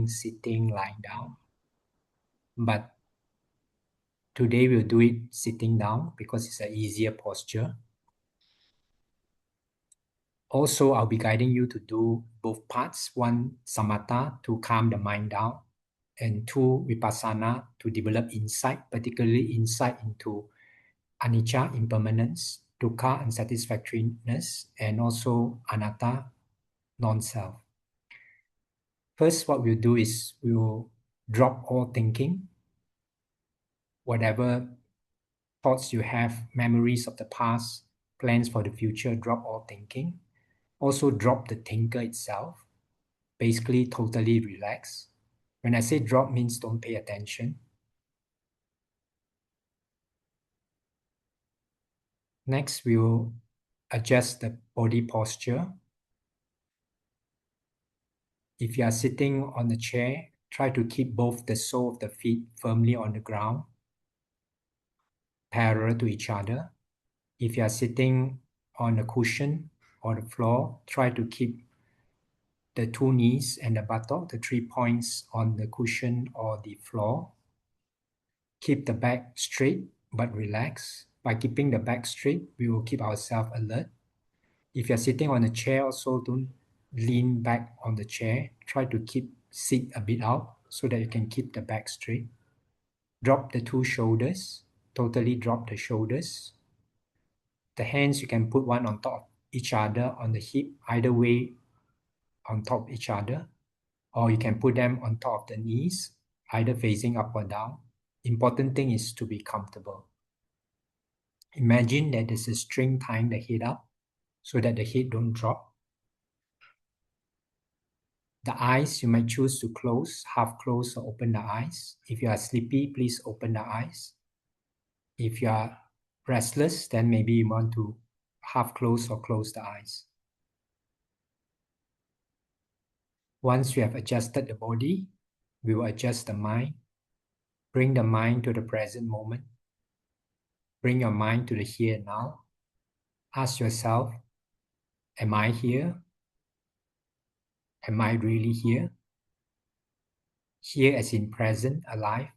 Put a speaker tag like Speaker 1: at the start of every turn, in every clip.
Speaker 1: sitting, lying down. But today we'll do it sitting down because it's an easier posture. Also, I'll be guiding you to do both parts. One, samatha to calm the mind down, and two, vipassana to develop insight, particularly insight into anicca, impermanence, dukkha, unsatisfactoriness, and also anatta, non-self. First, what we'll do is we'll drop all thinking, whatever thoughts you have, memories of the past, plans for the future, drop all thinking. Also drop the thinker itself, basically totally relax. When I say drop means don't pay attention. Next, we'll adjust the body posture. If you are sitting on the chair, try to keep both the sole of the feet firmly on the ground, parallel to each other. If you are sitting on a cushion or the floor, try to keep the two knees and the buttock, the 3 points on the cushion or the floor. Keep the back straight but relax. By keeping the back straight, we will keep ourselves alert. If you're sitting on a chair, also don't lean back on the chair. Try to sit a bit out so that you can keep the back straight. Drop the two shoulders, totally drop the shoulders. The hands, you can put one on top of each other on the hip, either way on top of each other, or you can put them on top of the knees, either facing up or down. Important thing is to be comfortable. Imagine that there's a string tying the head up so that the head don't drop. The eyes, you might choose to close, half close or open the eyes. If you are sleepy, please open the eyes. If you are restless, then maybe you want to half close or close the eyes. Once you have adjusted the body, we will adjust the mind. Bring the mind to the present moment. Bring your mind to the here and now. Ask yourself, am I here? Am I really here? Here as in present, alive.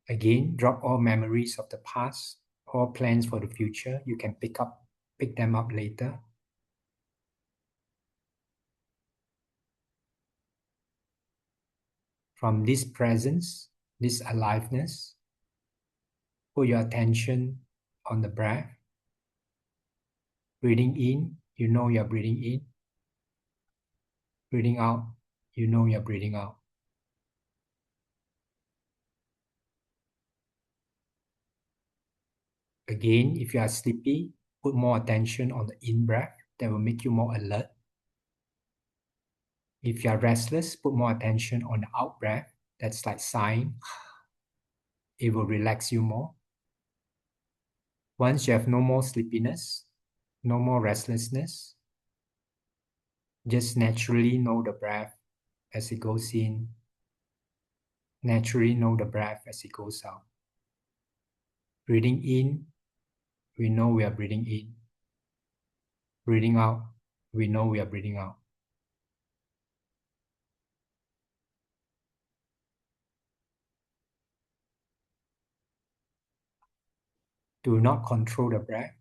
Speaker 1: Again, drop all memories of the past, all plans for the future. You can pick them up later. From this presence, this aliveness, put your attention on the breath. Breathing in, you know you're breathing in. Breathing out, you know you're breathing out. Again, if you are sleepy, put more attention on the in-breath. That will make you more alert. If you are restless, put more attention on the out-breath. That's like sighing. It will relax you more. Once you have no more sleepiness, no more restlessness, just naturally know the breath as it goes in. Naturally know the breath as it goes out. Breathing in, we know we are breathing in. Breathing out, we know we are breathing out. Do not control the breath.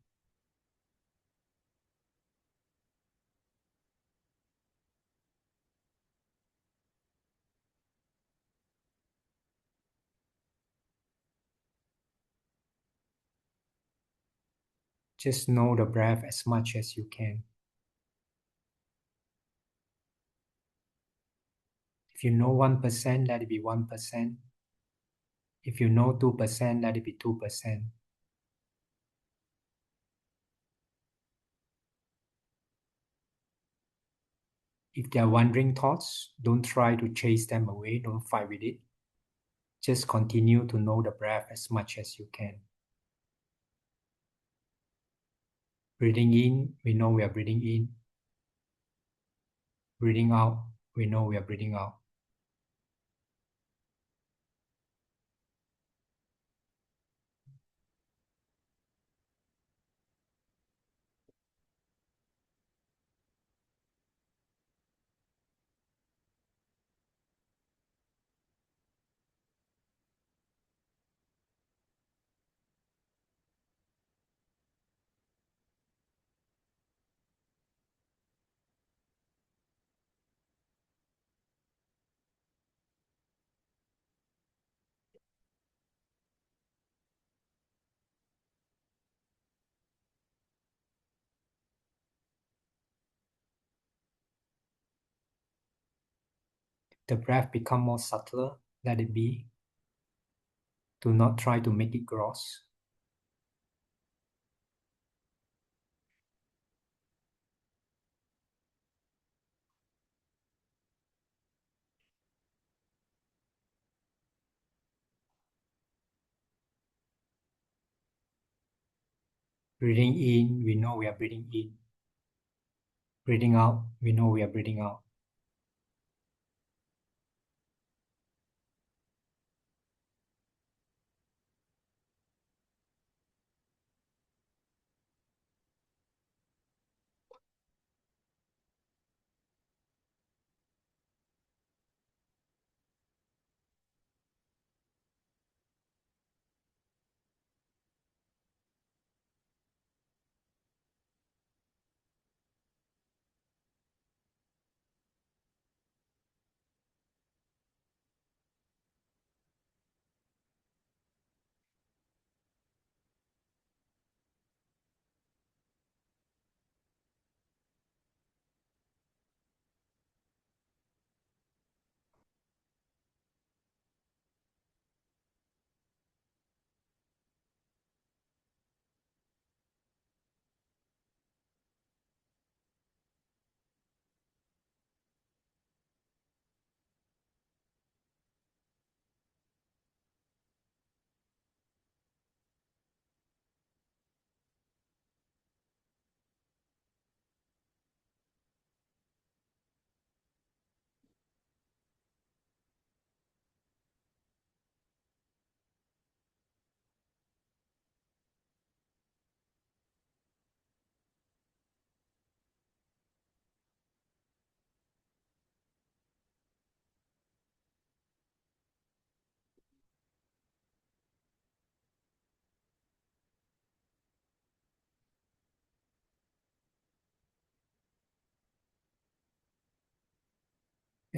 Speaker 1: Just know the breath as much as you can. If you know 1%, let it be 1%. If you know 2%, let it be 2%. If there are wandering thoughts, don't try to chase them away, don't fight with it. Just continue to know the breath as much as you can. Breathing in, we know we are breathing in. Breathing out, we know we are breathing out. the breath become more subtler, let it be. Do not try to make it gross. Breathing in, we know we are breathing in. Breathing out, we know we are breathing out.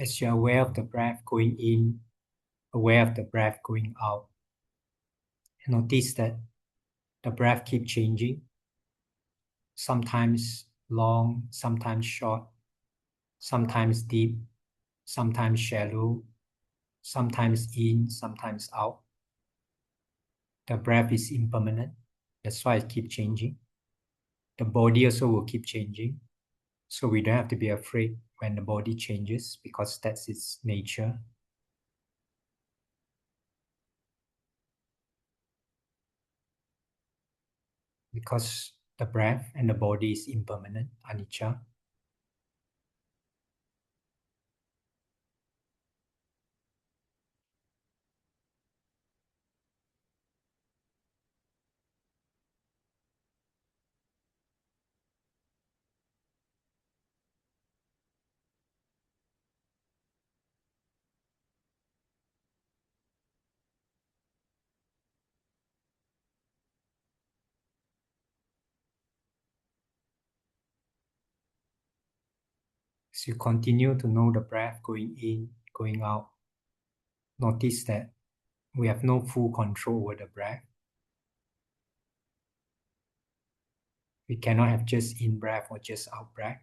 Speaker 1: As you're aware of the breath going in, aware of the breath going out, notice that the breath keeps changing, sometimes long, sometimes short, sometimes deep, sometimes shallow, sometimes in, sometimes out. The breath is impermanent, that's why it keeps changing. The body also will keep changing, so we don't have to be afraid when the body changes because that's its nature. Because the breath and the body is impermanent, anicca. As you continue to know the breath going in, going out, notice that we have no full control over the breath. We cannot have just in breath or just out breath.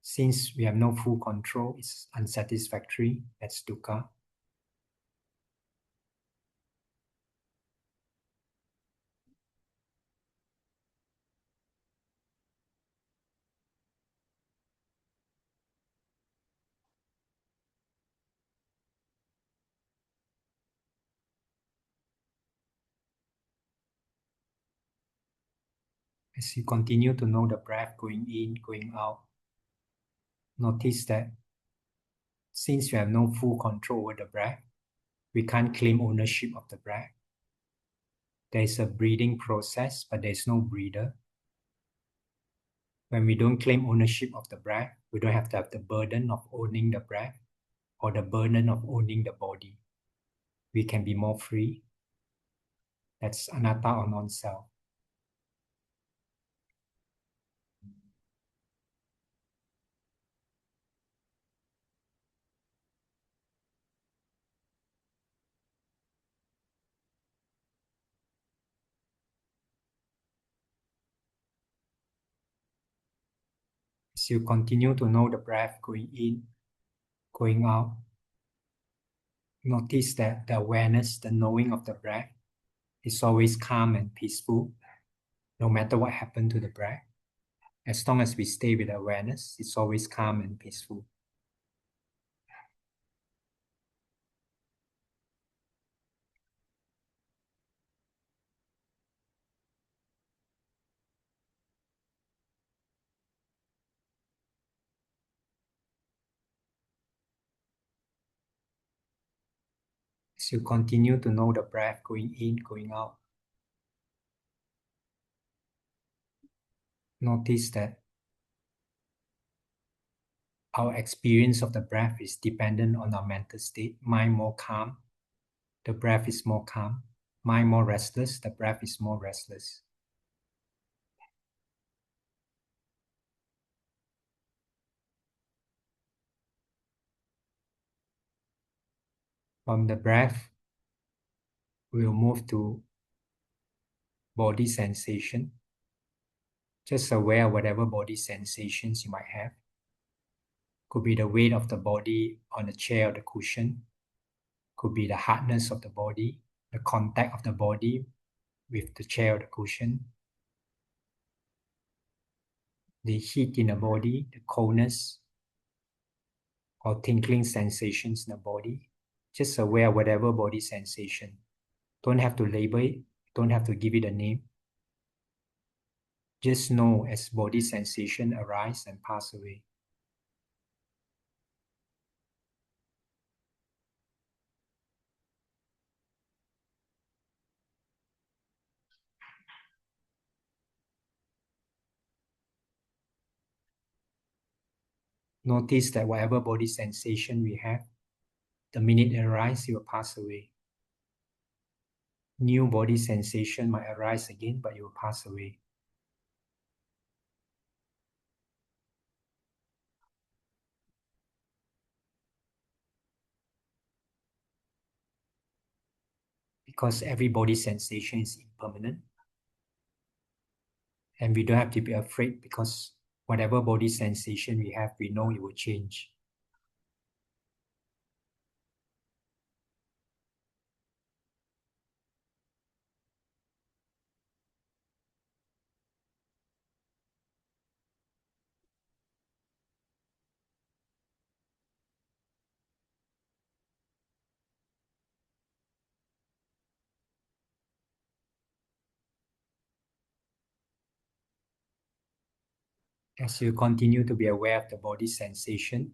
Speaker 1: Since we have no full control, it's unsatisfactory, that's dukkha. As you continue to know the breath going in, going out, notice that since you have no full control over the breath, we can't claim ownership of the breath. There is a breathing process, but there is no breather. When we don't claim ownership of the breath, we don't have to have the burden of owning the breath or the burden of owning the body. We can be more free. That's anatta or non-self. As you continue to know the breath going in, going out. Notice that the awareness, the knowing of the breath is always calm and peaceful, no matter what happened to the breath. As long as we stay with awareness, it's always calm and peaceful. As you continue to know the breath going in, going out, notice that our experience of the breath is dependent on our mental state. Mind more calm, the breath is more calm. Mind more restless, the breath is more restless. From the breath, we'll move to body sensation. Just aware of whatever body sensations you might have. Could be the weight of the body on the chair or the cushion. Could be the hardness of the body, the contact of the body with the chair or the cushion. The heat in the body, the coldness, or tingling sensations in the body. Just aware of whatever body sensation. Don't have to label it, don't have to give it a name. Just know as body sensation arise and pass away. Notice that whatever body sensation we have, the minute it arises, it will pass away. New body sensation might arise again, but it will pass away. Because every body sensation is impermanent. And we don't have to be afraid because whatever body sensation we have, we know it will change. As you continue to be aware of the body sensation,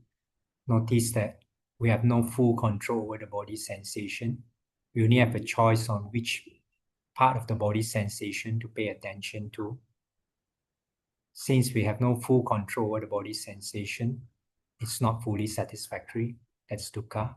Speaker 1: notice that we have no full control over the body sensation. We only have a choice on which part of the body sensation to pay attention to. Since we have no full control over the body sensation, it's not fully satisfactory. That's dukkha.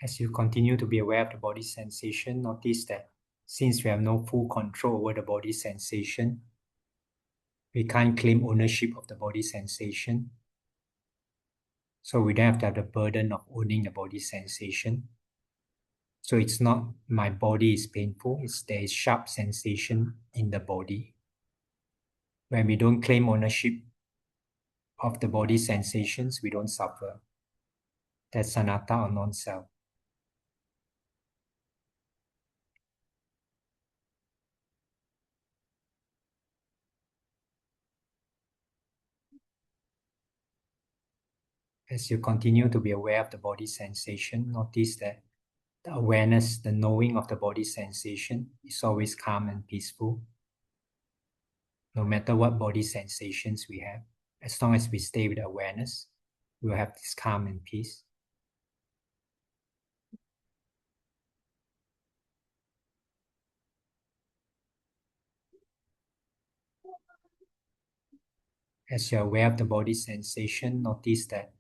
Speaker 1: As you continue to be aware of the body sensation, notice that since we have no full control over the body sensation, we can't claim ownership of the body sensation. So we don't have to have the burden of owning the body sensation. So it's not my body is painful, it's there is sharp sensation in the body. When we don't claim ownership of the body sensations, we don't suffer. That's anatta or non-self. As you continue to be aware of the body sensation, notice that the awareness, the knowing of the body sensation is always calm and peaceful. No matter what body sensations we have, as long as we stay with awareness, we will have this calm and peace. As you're aware of the body sensation, notice that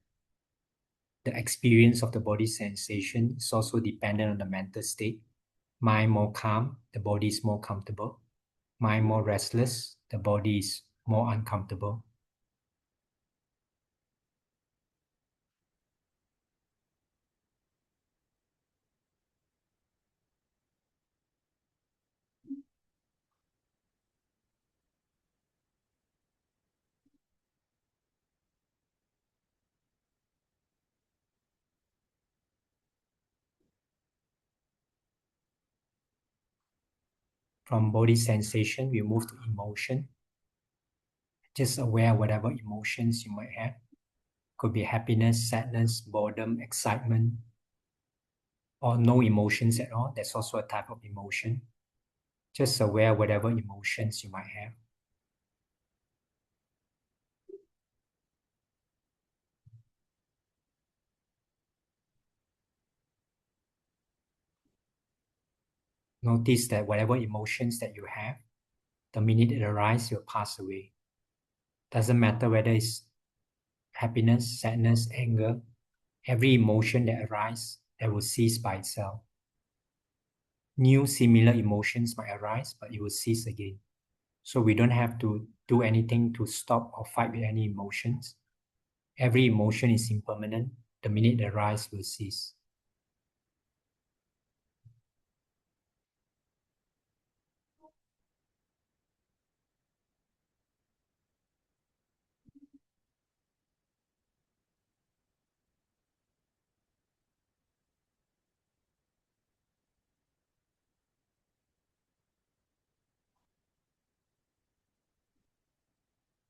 Speaker 1: the experience of the body sensation is also dependent on the mental state. Mind more calm, the body is more comfortable. mind more restless, the body is more uncomfortable. From body sensation, we move to emotion. Just aware of whatever emotions you might have. Could be happiness, sadness, boredom, excitement, or no emotions at all. That's also a type of emotion. Just aware of whatever emotions you might have. Notice that whatever emotions that you have, the minute it arises, will pass away. Doesn't matter whether it's happiness, sadness, anger, every emotion that arises, that will cease by itself. New similar emotions might arise, but it will cease again. So we don't have to do anything to stop or fight with any emotions. Every emotion is impermanent. The minute it arises, will cease.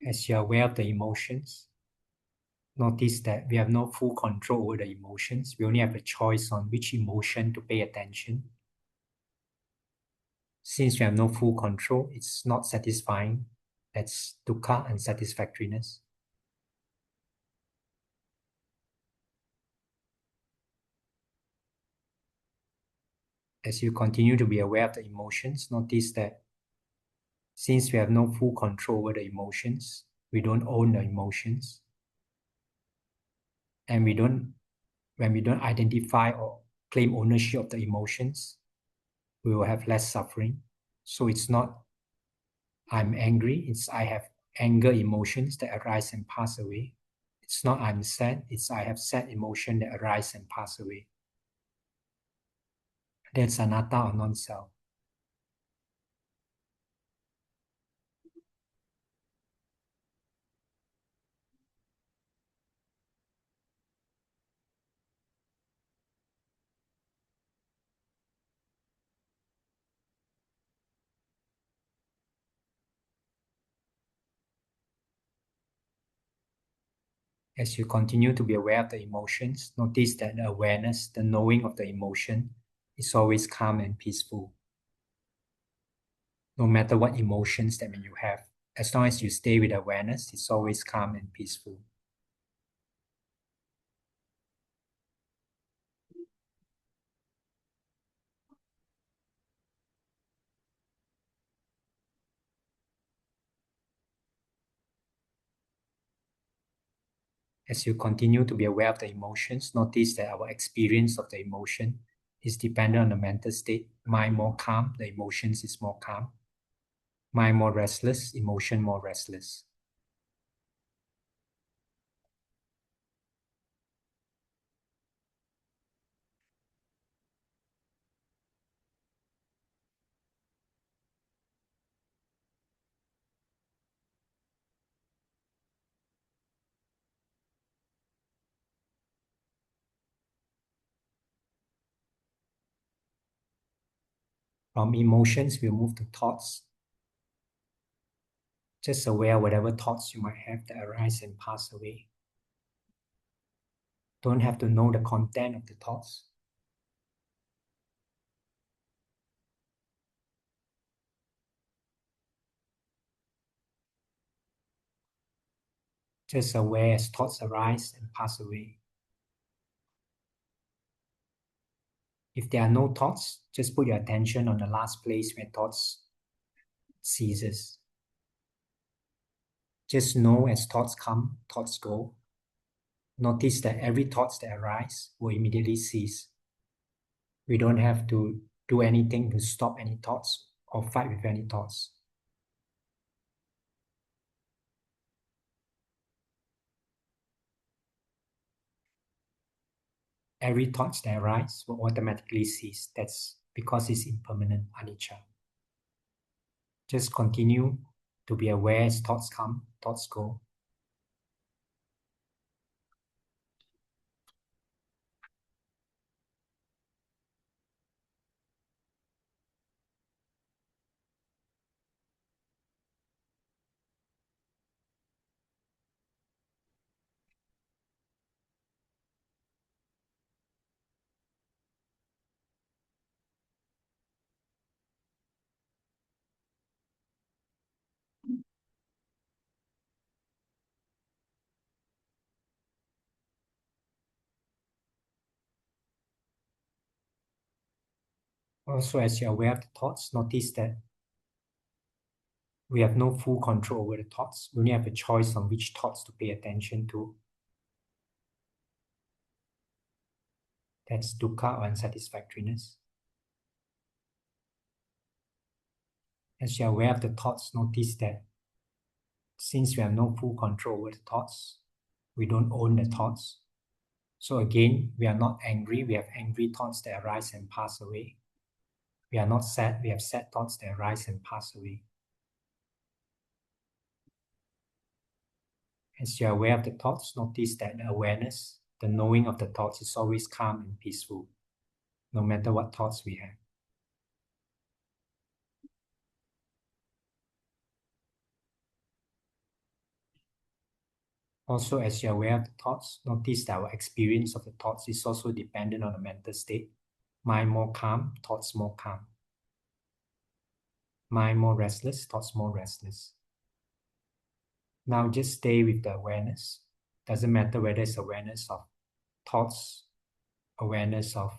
Speaker 1: As you're aware of the emotions, notice that we have no full control over the emotions. We only have a choice on which emotion to pay attention. Since we have no full control, it's not satisfying. That's dukkha, unsatisfactoriness. As you continue to be aware of the emotions, notice that since we have no full control over the emotions, we don't own the emotions, and when we don't identify or claim ownership of the emotions, we will have less suffering. So it's not I'm angry, it's I have anger emotions that arise and pass away. It's not I'm sad, it's I have sad emotion that arise and pass away. That's anatta or non-self. As you continue to be aware of the emotions, notice that the awareness, the knowing of the emotion, is always calm and peaceful. No matter what emotions that you have, as long as you stay with awareness, it's always calm and peaceful. As you continue to be aware of the emotions, notice that our experience of the emotion is dependent on the mental state. Mind more calm, the emotions is more calm. Mind more restless, emotion more restless. From emotions, we'll move to thoughts. Just aware whatever thoughts you might have that arise and pass away. Don't have to know the content of the thoughts. Just aware as thoughts arise and pass away. If there are no thoughts, just put your attention on the last place where thoughts ceases. Just know as thoughts come, thoughts go. Notice that every thoughts that arise will immediately cease. We don't have to do anything to stop any thoughts or fight with any thoughts. every thought that arises will automatically cease. That's because it's impermanent, anicca. Just continue to be aware as thoughts come, thoughts go. Also, as you're aware of the thoughts, notice that we have no full control over the thoughts. We only have a choice on which thoughts to pay attention to. That's dukkha or unsatisfactoriness. As you're aware of the thoughts, notice that since we have no full control over the thoughts, we don't own the thoughts. So again, we are not angry. We have angry thoughts that arise and pass away. We are not sad. We have sad thoughts that arise and pass away. As you are aware of the thoughts, notice that the awareness, the knowing of the thoughts is always calm and peaceful, no matter what thoughts we have. Also, as you are aware of the thoughts, notice that our experience of the thoughts is also dependent on the mental state. Mind more calm, thoughts more calm. Mind more restless, thoughts more restless. Now just stay with the awareness. Doesn't matter whether it's awareness of thoughts, awareness of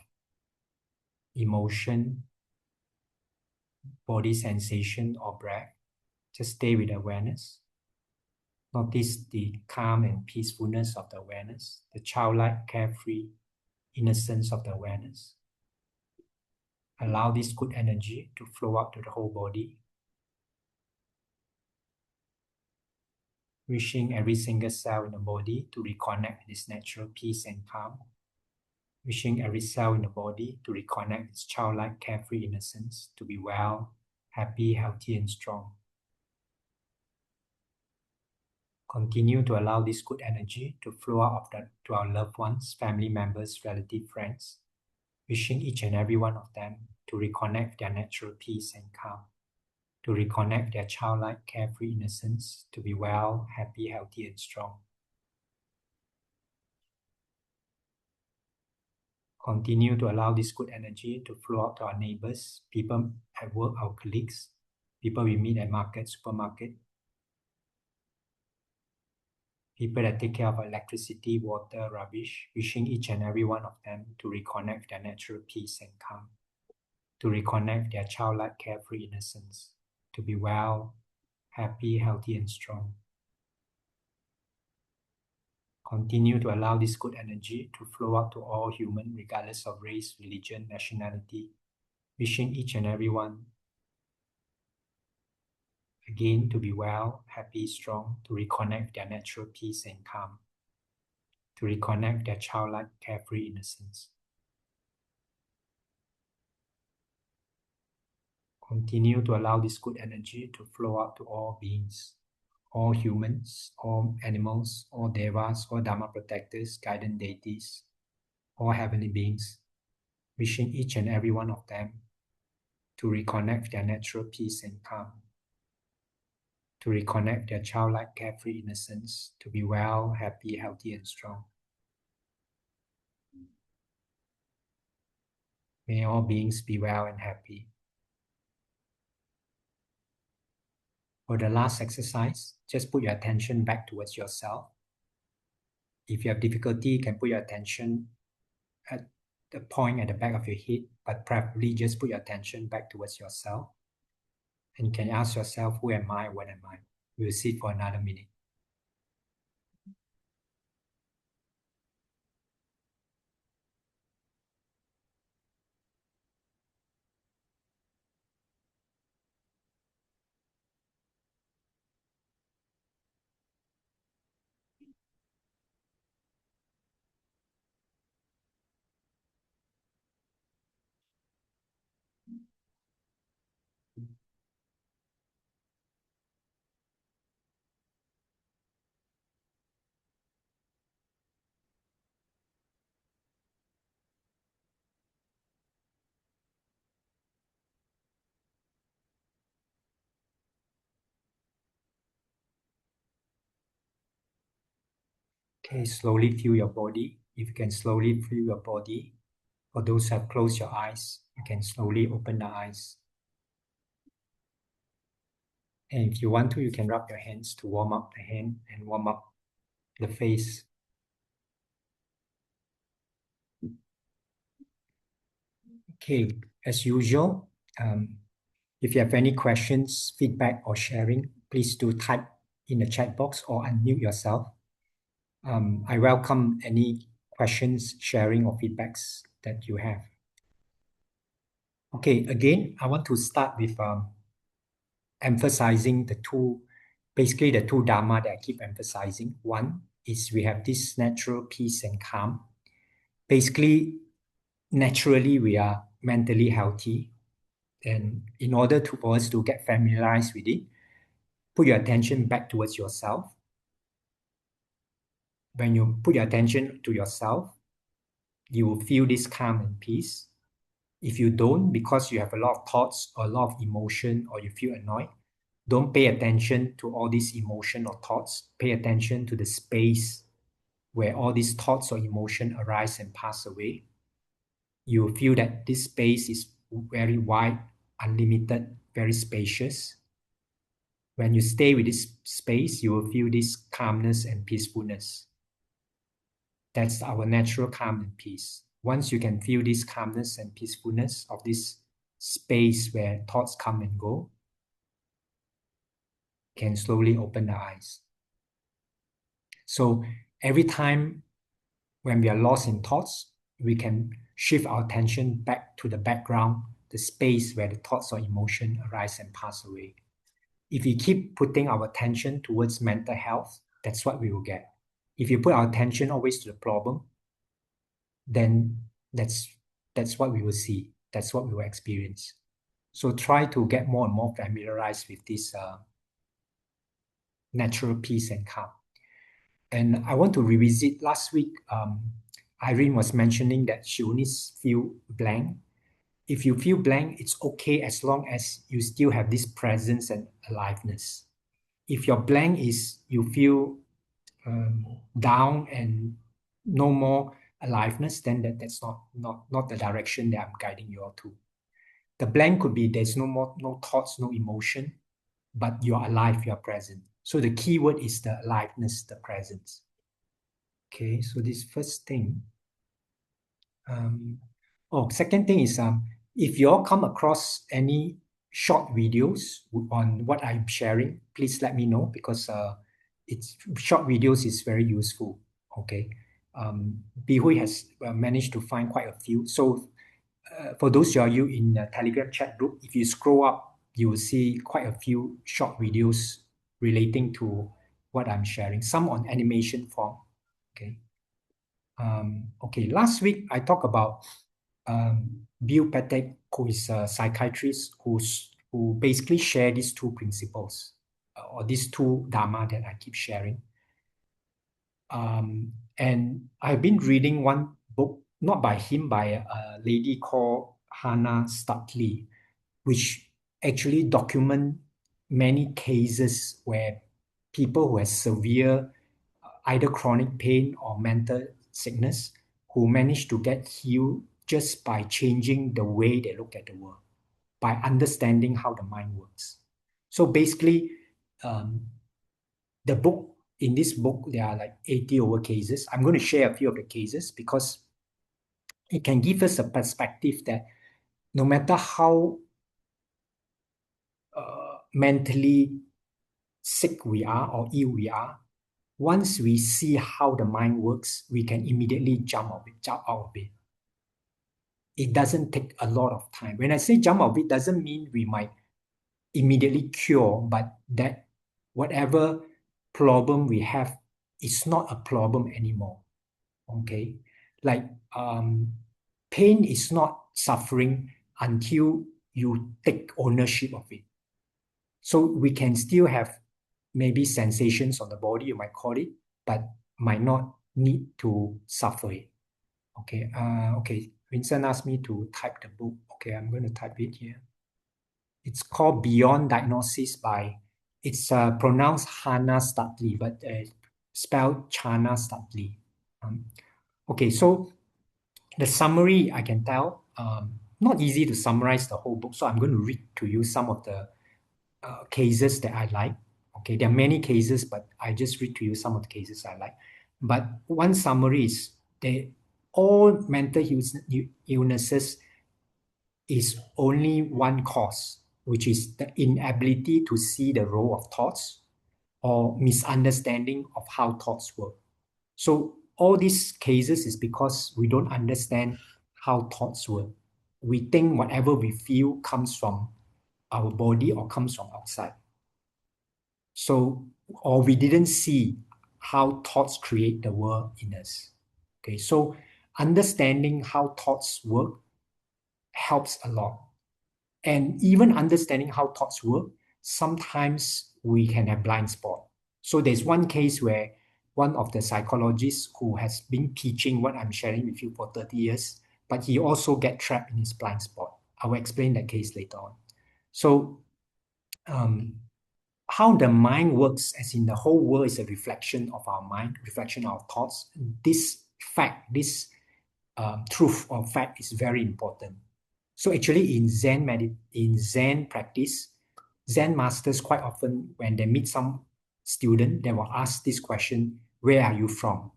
Speaker 1: emotion, body sensation, or breath. Just stay with awareness. Notice the calm and peacefulness of the awareness, the childlike, carefree innocence of the awareness. Allow this good energy to flow out to the whole body. Wishing every single cell in the body to reconnect with its natural peace and calm. Wishing every cell in the body to reconnect its childlike, carefree innocence, to be well, happy, healthy, and strong. Continue to allow this good energy to flow out to our loved ones, family members, relatives, friends, wishing each and every one of them to reconnect their natural peace and calm, to reconnect their childlike, carefree innocence, to be well, happy, healthy, and strong. Continue to allow this good energy to flow out to our neighbors, people at work, our colleagues, people we meet at market, supermarket, people that take care of electricity, water, rubbish, wishing each and every one of them to reconnect their natural peace and calm, to reconnect their childlike, carefree innocence, to be well, happy, healthy, and strong. Continue to allow this good energy to flow out to all humans, regardless of race, religion, nationality, wishing each and every one again to be well, happy, strong, to reconnect their natural peace and calm, to reconnect their childlike, carefree innocence. Continue to allow this good energy to flow out to all beings, all humans, all animals, all devas, all Dhamma protectors, guidance deities, all heavenly beings, wishing each and every one of them to reconnect their natural peace and calm, to reconnect their childlike, carefree innocence, to be well, happy, healthy, and strong. May all beings be well and happy. For the last exercise, just put your attention back towards yourself. If you have difficulty, you can put your attention at the point at the back of your head, but preferably just put your attention back towards yourself. And you can ask yourself, who am I, what am I? We'll sit for another minute. Okay, slowly feel your body. If you can slowly feel your body, for those who have closed your eyes, you can slowly open the eyes. And if you want to, you can rub your hands to warm up the hand and warm up the face. Okay, as usual, if you have any questions, feedback, or sharing, please do type in the chat box or unmute yourself. I welcome any questions, sharing, or feedbacks that you have. Okay, again, I want to start with emphasizing basically the two Dhamma that I keep emphasizing. One is we have this natural peace and calm. Basically, naturally, we are mentally healthy. And in order for us to get familiarized with it, put your attention back towards yourself. When you put your attention to yourself, you will feel this calm and peace. If you don't, because you have a lot of thoughts or a lot of emotion or you feel annoyed, don't pay attention to all these emotion or thoughts. Pay attention to the space where all these thoughts or emotion arise and pass away. You will feel that this space is very wide, unlimited, very spacious. When you stay with this space, you will feel this calmness and peacefulness. That's our natural calm and peace. Once you can feel this calmness and peacefulness of this space where thoughts come and go, you can slowly open the eyes. So every time when we are lost in thoughts, we can shift our attention back to the background, the space where the thoughts or emotion arise and pass away. If we keep putting our attention towards mental health, that's what we will get. If you put our attention always to the problem, then that's what we will see. That's what we will experience. So try to get more and more familiarized with this natural peace and calm. And I want to revisit last week. Irene was mentioning that she only feel blank. If you feel blank, it's okay as long as you still have this presence and aliveness. If your blank is you feel down and no more aliveness, then that's not the direction that I'm guiding you all to. The blank could be there's no thoughts, no emotion, but you're alive, you're present. So the key word is the aliveness, the presence. Okay, so this first thing. Second thing is if you all come across any short videos on what I'm sharing, please let me know because it's short videos is very useful. Okay, Bihui has managed to find quite a few. So for those of you in the Telegram chat group, if you scroll up, you will see quite a few short videos relating to what I'm sharing. Some on animation form. Okay. Last week I talked about Bill Patek, who is a psychiatrist who basically share these two principles or these two Dhamma that I keep sharing. And I've been reading one book, not by him, by a lady called Hannah Stutley, which actually document many cases where people who have severe either chronic pain or mental sickness who manage to get healed just by changing the way they look at the world, by understanding how the mind works. So basically, in this book, there are like 80 over cases. I'm going to share a few of the cases because it can give us a perspective that no matter how mentally sick we are or ill we are, once we see how the mind works, we can immediately jump out of it. It doesn't take a lot of time. When I say jump out of it, doesn't mean we might immediately cure, but that whatever problem we have is not a problem anymore. Okay? Like pain is not suffering until you take ownership of it. So we can still have maybe sensations on the body, you might call it, but might not need to suffer it. Okay. Vincent asked me to type the book. Okay, I'm going to type it here. It's called Beyond Diagnosis by, it's pronounced Hannah Stutley, but spelled Chana Studley. Okay, so the summary I can tell, not easy to summarize the whole book, so I'm going to read to you some of the cases that I like. Okay, there are many cases, but I just read to you some of the cases I like. But one summary is all mental illnesses is only one cause, which is the inability to see the role of thoughts or misunderstanding of how thoughts work. So all these cases is because we don't understand how thoughts work. We think whatever we feel comes from our body or comes from outside. So, or we didn't see how thoughts create the world in us. Okay, so understanding how thoughts work helps a lot. And even understanding how thoughts work, sometimes we can have blind spot. So there's one case where one of the psychologists who has been teaching what I'm sharing with you for 30 years, but he also get trapped in his blind spot. I will explain that case later on. So how the mind works, as in the whole world is a reflection of our mind, reflection of our thoughts. This fact, this truth or fact is very important. So actually in Zen practice, Zen masters quite often when they meet some student, they will ask this question, where are you from?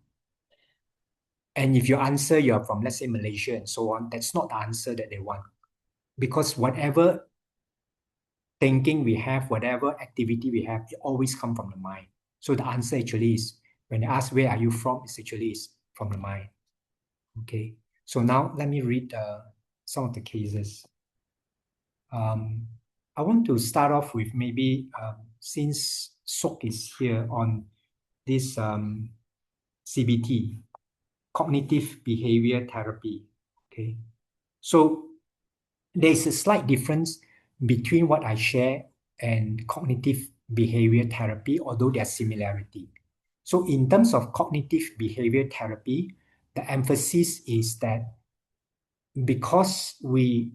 Speaker 1: And if you answer you're from, let's say, Malaysia and so on, that's not the answer that they want. Because whatever thinking we have, whatever activity we have, it always comes from the mind. So the answer actually is, when they ask where are you from, it's actually is from the mind. Okay. So now let me read some of the cases. I want to start off with maybe since Sok is here on this CBT, cognitive behavior therapy. Okay. So there's a slight difference between what I share and cognitive behavior therapy, although there's similarity. So in terms of cognitive behavior therapy, the emphasis is that because we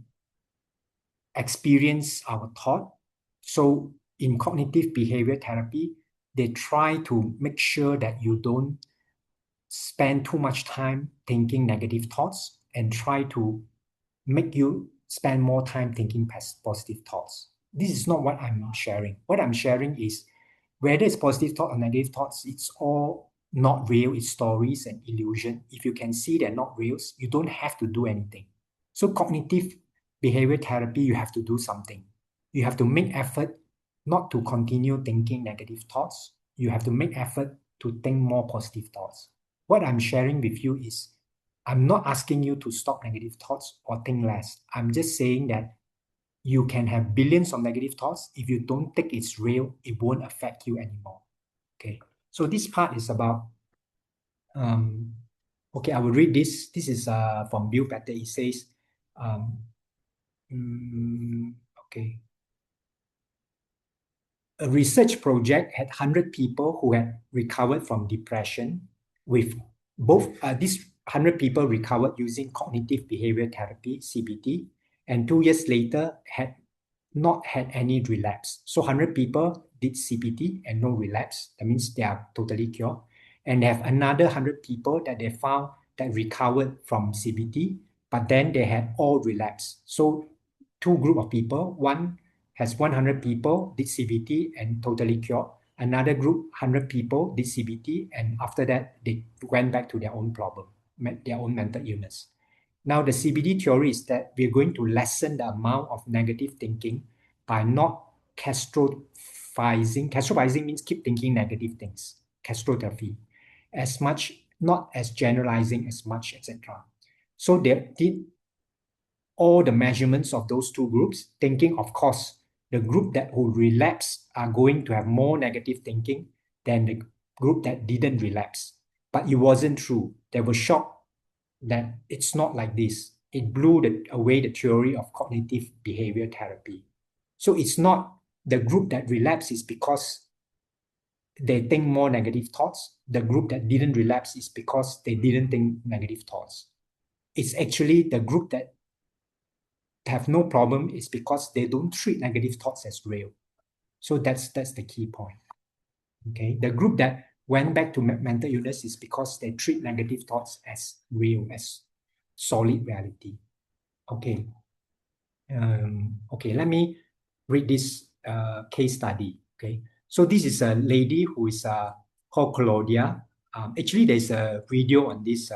Speaker 1: experience our thought, so in cognitive behavior therapy, they try to make sure that you don't spend too much time thinking negative thoughts and try to make you spend more time thinking positive thoughts. This is not what I'm sharing. What I'm sharing is whether it's positive thought or negative thoughts, it's all not real. It's stories and illusion. If you can see they're not real, you don't have to do anything. So cognitive behavior therapy, you have to do something. You have to make effort not to continue thinking negative thoughts. You have to make effort to think more positive thoughts. What I'm sharing with you is I'm not asking you to stop negative thoughts or think less. I'm just saying that you can have billions of negative thoughts. If you don't think it's real, it won't affect you anymore. Okay. So this part is about, okay, I will read this. This is from Bill Bhante. It says, okay. A research project had 100 people who had recovered from depression with both, these 100 people recovered using cognitive behavior therapy, CBT, and 2 years later had not had any relapse. So 100 people did CBT and no relapse. That means they are totally cured. And they have another 100 people that they found that recovered from CBT, but then they had all relapse. So two group of people, one has 100 people did CBT and totally cured. Another group, 100 people did CBT, and after that, they went back to their own problem, their own mental illness. Now, the CBT theory is that we're going to lessen the amount of negative thinking by not catastrophizing. Catastrophizing means keep thinking negative things. Catastrophe, as much, not as generalizing as much, etc. So they did all the measurements of those two groups, thinking, of course, the group that will relapse are going to have more negative thinking than the group that didn't relapse. But it wasn't true. They were shocked that it's not like this. It blew away the theory of cognitive behavior therapy. So it's not the group that relapse is because they think more negative thoughts. The group that didn't relapse is because they didn't think negative thoughts. It's actually the group that have no problem is because they don't treat negative thoughts as real. So that's the key point. Okay, the group that went back to mental illness is because they treat negative thoughts as real, as solid reality. Okay. Okay, let me read this case study. Okay, so this is a lady who is called Claudia. Actually, there's a video on this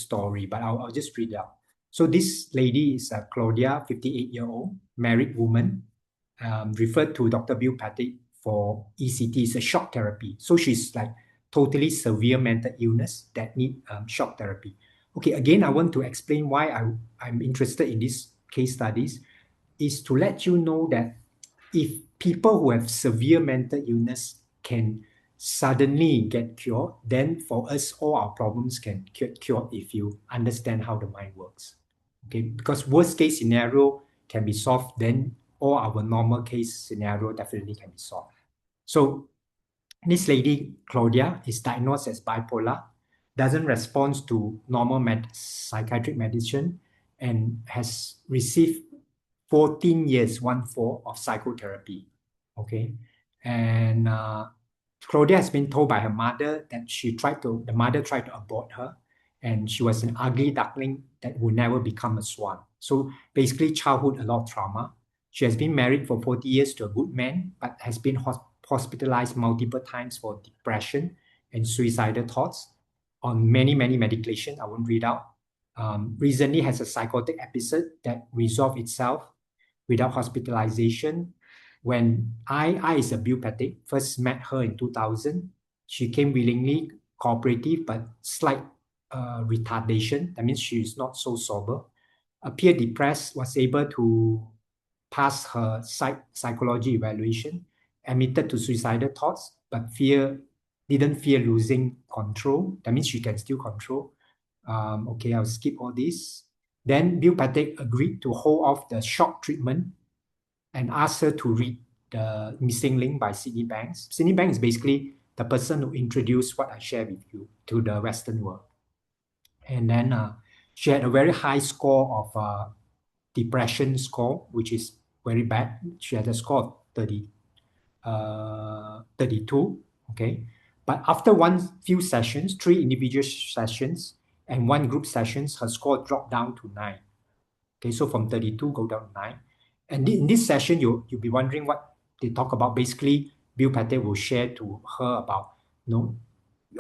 Speaker 1: story, but I'll just read it out. So this lady is Claudia, 58-year-old, married woman, referred to Dr. Bill Patrick for ECT. It's a shock therapy. So she's like totally severe mental illness that need shock therapy. Okay, again, I want to explain why I'm interested in these case studies is to let you know that if people who have severe mental illness can suddenly get cured, then for us, all our problems can get cured if you understand how the mind works. Okay, because worst case scenario can be solved, then all our normal case scenario definitely can be solved. So this lady, Claudia, is diagnosed as bipolar, doesn't respond to normal psychiatric medicine, and has received 14 years, 1-4, of psychotherapy. Okay. And Claudia has been told by her mother that the mother tried to abort her, and she was an ugly duckling that would never become a swan. So basically, childhood, a lot of trauma. She has been married for 40 years to a good man, but has been hospitalized multiple times for depression and suicidal thoughts on many, many medication. I won't read out. Recently has a psychotic episode that resolved itself without hospitalization. When I is a Patrick, first met her in 2000, she came willingly, cooperative, but slight retardation. That means she is not so sober. Appear depressed, was able to pass her psychology evaluation, admitted to suicidal thoughts, but didn't fear losing control. That means she can still control. Okay, I'll skip all this. Then Bill Patrick agreed to hold off the shock treatment and asked her to read the Missing Link by Sydney Banks. Sydney Banks is basically the person who introduced what I share with you to the Western world. And then she had a very high score of depression score, which is very bad. She had a score of 32. Okay. But after few sessions, 3 individual sessions and 1 group sessions, her score dropped down to 9. Okay, so from 32 go down to 9. And in this session, you'll be wondering what they talk about. Basically, Bill Patrick will share to her about,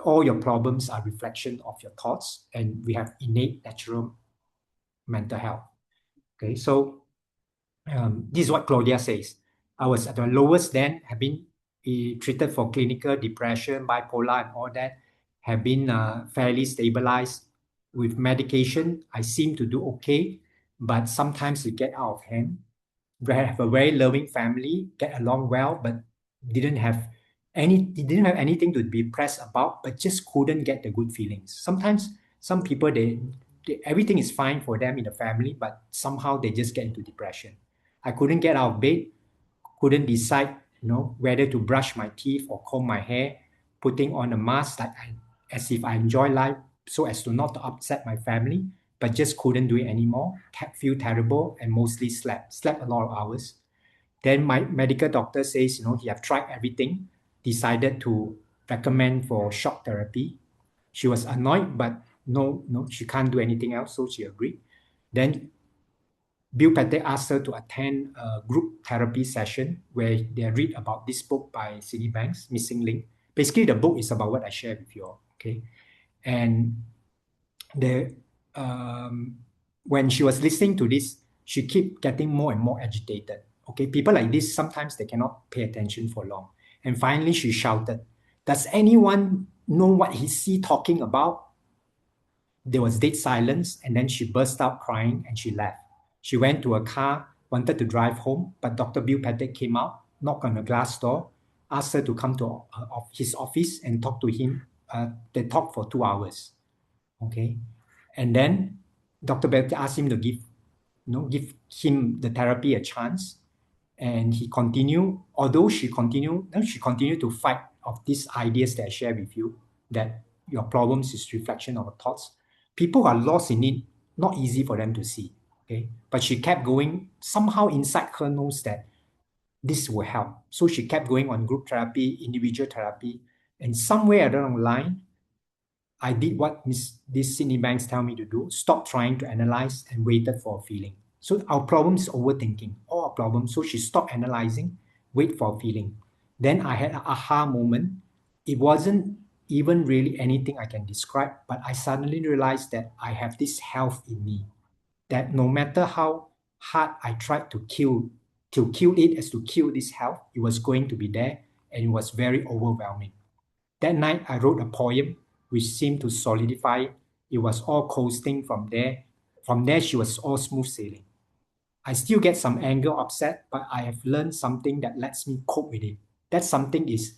Speaker 1: all your problems are reflection of your thoughts, and we have innate natural mental health. Okay, so this is what Claudia says. I was at the lowest then, have been treated for clinical depression, bipolar, and all that, have been fairly stabilized with medication. I seem to do okay, but sometimes it get out of hand. I have a very loving family, get along well, but didn't have anything to be pressed about, but just couldn't get the good feelings. Sometimes some people everything is fine for them in the family, but somehow they just get into depression. I couldn't get out of bed, couldn't decide, whether to brush my teeth or comb my hair, putting on a mask as if I enjoy life so as to not to upset my family, but just couldn't do it anymore. Feel terrible and mostly slept a lot of hours. Then my medical doctor says, he have tried everything, decided to recommend for shock therapy. She was annoyed, but no, she can't do anything else, so she agreed. Then Bill Patrick asked her to attend a group therapy session where they read about this book by Sydney Banks, Missing Link. Basically, the book is about what I shared with you all, okay? And when she was listening to this, she kept getting more and more agitated. Okay, people like this, sometimes they cannot pay attention for long. And finally, she shouted, "Does anyone know what is he talking about?" There was dead silence, and then she burst out crying and she left. She went to a car, wanted to drive home, but Dr. Bill Patrick came out, knocked on the glass door, asked her to come to his office and talk to him. They talked for 2 hours. Okay, and then Dr. Patrick asked him to give him the therapy a chance, and he continued. Although she continued to fight of these ideas that I share with you, that your problems is reflection of your thoughts. People who are lost in it, not easy for them to see. Okay, but she kept going. Somehow inside her knows that this will help. So she kept going on group therapy, individual therapy. And somewhere along the line, I did what this Sydney Banks tell me to do, stop trying to analyze and waited for a feeling. So our problem is overthinking, all our problems. So she stopped analyzing, wait for a feeling. Then I had an aha moment. It wasn't even really anything I can describe, but I suddenly realized that I have this health in me, that no matter how hard I tried to kill it as to kill this health, it was going to be there, and it was very overwhelming. That night, I wrote a poem which seemed to solidify. It was all coasting from there. From there, she was all smooth sailing. I still get some anger, upset, but I have learned something that lets me cope with it. That something is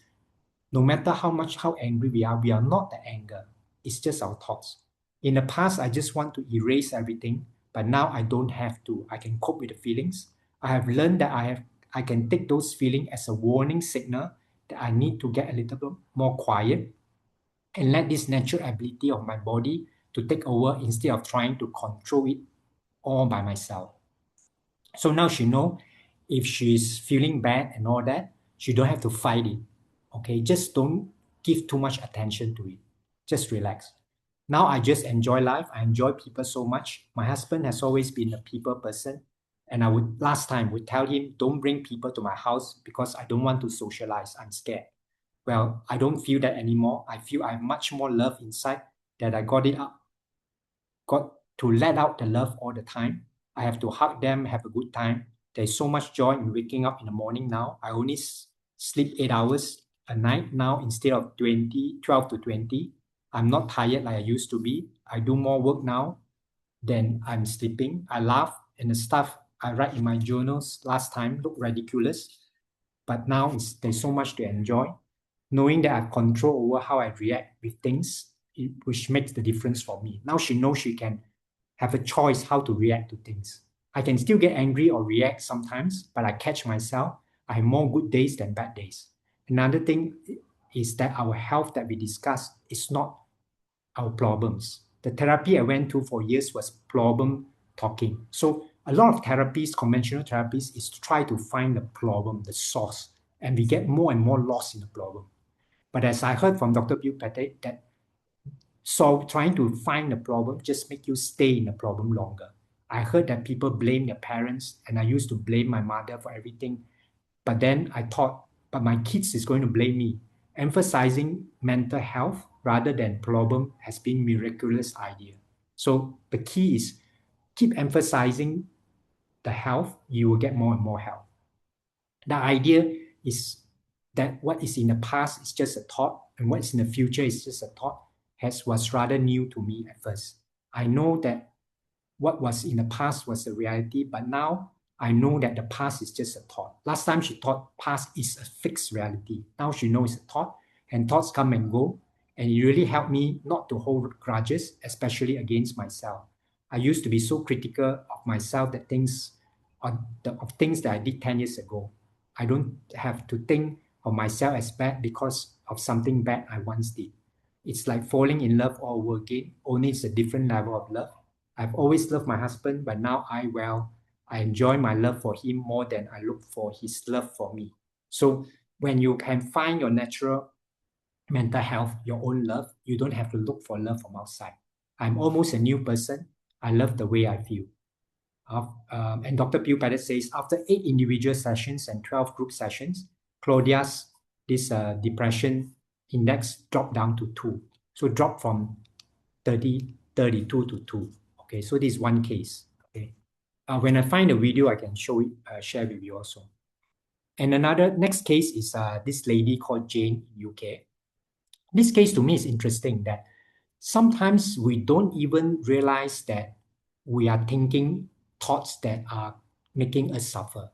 Speaker 1: no matter how angry we are not the anger. It's just our thoughts. In the past, I just want to erase everything, but now I don't have to. I can cope with the feelings. I have learned that I can take those feelings as a warning signal that I need to get a little bit more quiet and let this natural ability of my body to take over instead of trying to control it all by myself. So now she know if she's feeling bad and all that, she don't have to fight it. Okay, just don't give too much attention to it. Just relax. Now I just enjoy life. I enjoy people so much. My husband has always been a people person. And I would last time would tell him, don't bring people to my house because I don't want to socialize. I'm scared. Well, I don't feel that anymore. I feel I have much more love inside that I got to let out the love all the time. I have to hug them, have a good time. There's so much joy in waking up in the morning now. I only sleep 8 hours a night now instead of 12 to 20. I'm not tired like I used to be. I do more work now than I'm sleeping. I laugh and the stuff I write in my journals last time looked ridiculous, but now there's so much to enjoy. Knowing that I have control over how I react with things, which makes the difference for me. Now she knows she can have a choice how to react to things. I can still get angry or react sometimes, but I catch myself. I have more good days than bad days. Another thing is that our health that we discussed is not our problems. The therapy I went to for years was problem talking. So a lot of therapies, conventional therapies, is to try to find the problem, the source, and we get more and more lost in the problem. But as I heard from Dr. Bill Pate, that trying to find the problem just make you stay in the problem longer. I heard that people blame their parents, and I used to blame my mother for everything. But then I thought, but my kids is going to blame me. Emphasizing mental health rather than problem has been miraculous idea. So the key is keep emphasizing the health, you will get more and more health. The idea is that what is in the past is just a thought, and what is in the future is just a thought, was rather new to me at first. I know that what was in the past was a reality, but now I know that the past is just a thought. Last time she thought past is a fixed reality. Now she knows it's a thought, and thoughts come and go. And it really helped me not to hold grudges, especially against myself. I used to be so critical of myself that of things that I did 10 years ago. I don't have to think of myself as bad because of something bad I once did. It's like falling in love all over again, only it's a different level of love. I've always loved my husband, but now I enjoy my love for him more than I look for his love for me. So when you can find your natural mental health, your own love, you don't have to look for love from outside. I'm almost a new person. I love the way I feel. And Dr. Pew Pettit says, after 8 individual sessions and 12 group sessions, Claudia's this depression index dropped down to 2. So dropped from 32 to 2. Okay, so this is one case. Okay, when I find a video, I can share with you also. And another next case is this lady called Jane in UK. This case to me is interesting that sometimes we don't even realize that we are thinking thoughts that are making us suffer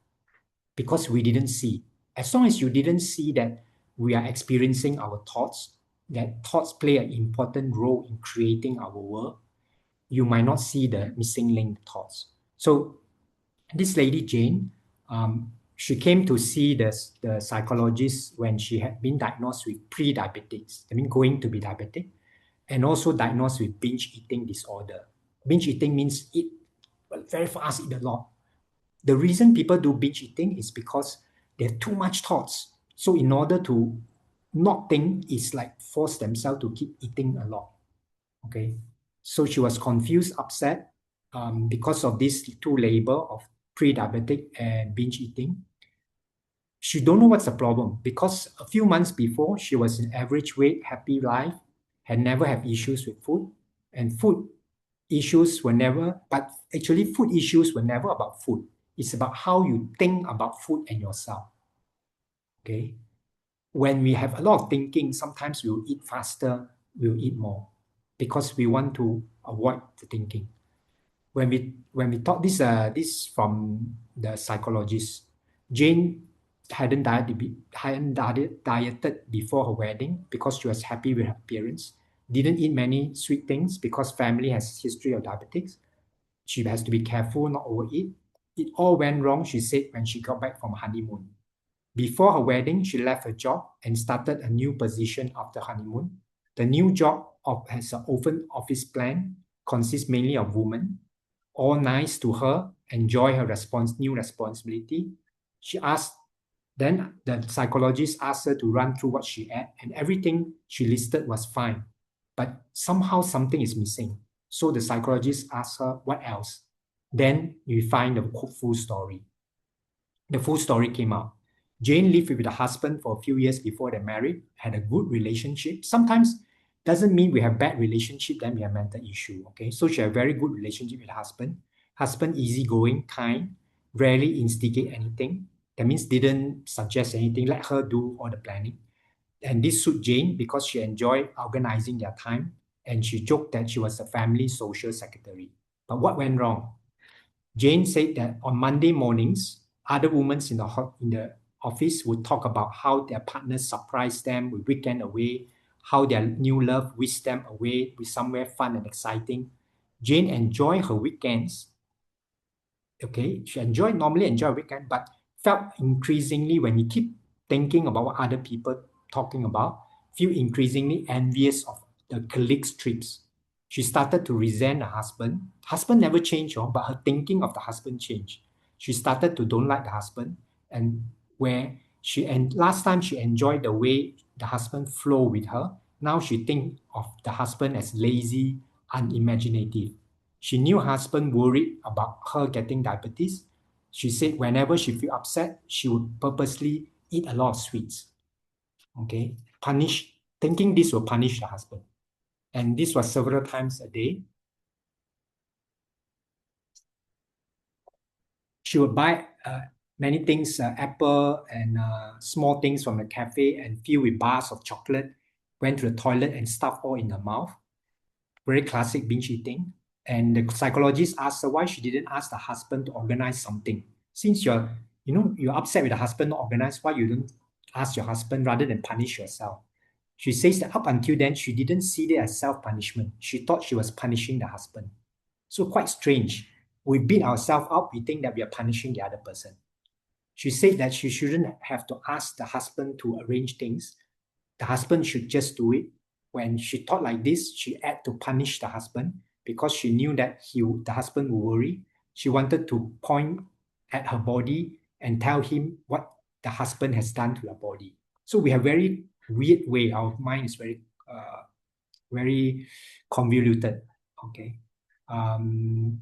Speaker 1: because we didn't see. As long as you didn't see that we are experiencing our thoughts, that thoughts play an important role in creating our world, you might not see the missing link thoughts. So this lady Jane, she came to see the psychologist when she had been diagnosed with pre-diabetics, I mean going to be diabetic, and also diagnosed with binge eating disorder. Binge eating means eat very fast, eat a lot. The reason people do binge eating is because they have too much thoughts. So in order to not think is like force themselves to keep eating a lot. Okay. So she was confused, upset because of this two label of pre-diabetic and binge eating. She don't know what's the problem because a few months before she was in average weight, happy life, had never had issues with food, and food issues were never, but actually food issues were never about food. It's about how you think about food and yourself. Okay. When we have a lot of thinking, sometimes we'll eat faster, we'll eat more because we want to avoid the thinking. When we talk this from the psychologist, Jane hadn't dieted before her wedding because she was happy with her appearance. Didn't eat many sweet things because family has history of diabetics. She has to be careful not overeat. It all went wrong, she said, when she got back from honeymoon. Before her wedding, she left her job and started a new position after honeymoon. The new job has an open office plan, consists mainly of women, all nice to her, enjoy her new responsibility. She asked, then the psychologist asked her to run through what she ate, and everything she listed was fine. But somehow something is missing. So the psychologist asked her, what else? Then we find the full story. The full story came out. Jane lived with the husband for a few years before they married, had a good relationship. Sometimes doesn't mean we have bad relationship, then we have mental issue. Okay, so she had a very good relationship with the husband. Husband easygoing, kind, rarely instigate anything. That means didn't suggest anything, let her do all the planning. And this suit Jane because she enjoyed organizing their time, and she joked that she was a family social secretary. But what went wrong? Jane said that on Monday mornings, other women in the office would talk about how their partners surprised them with weekend away, how their new love whisked them away with somewhere fun and exciting. Jane enjoyed her weekends. Okay, she normally enjoy weekend, but felt increasingly when you keep thinking about what other people talking about, feel increasingly envious of the colleagues' trips. She started to resent her husband. Husband never changed, but her thinking of the husband changed. She started to don't like the husband, and where last time she enjoyed the way the husband flow with her. Now she think of the husband as lazy, unimaginative. She knew her husband worried about her getting diabetes. She said whenever she feel upset, she would purposely eat a lot of sweets. Okay, thinking this will punish the husband. And this was several times a day. She would buy many things, apple and small things from the cafe and fill with bars of chocolate, went to the toilet and stuff all in her mouth. Very classic binge eating. And the psychologist asked her why she didn't ask the husband to organize something. Since you're upset with the husband not organized, why you don't ask your husband rather than punish yourself? She says that up until then, she didn't see it as self-punishment. She thought she was punishing the husband. So quite strange. We beat ourselves up, we think that we are punishing the other person. She said that she shouldn't have to ask the husband to arrange things. The husband should just do it. When she thought like this, she had to punish the husband because she knew that the husband would worry. She wanted to point at her body and tell him what the husband has done to her body. So we have very weird way. Our mind is very convoluted. Okay.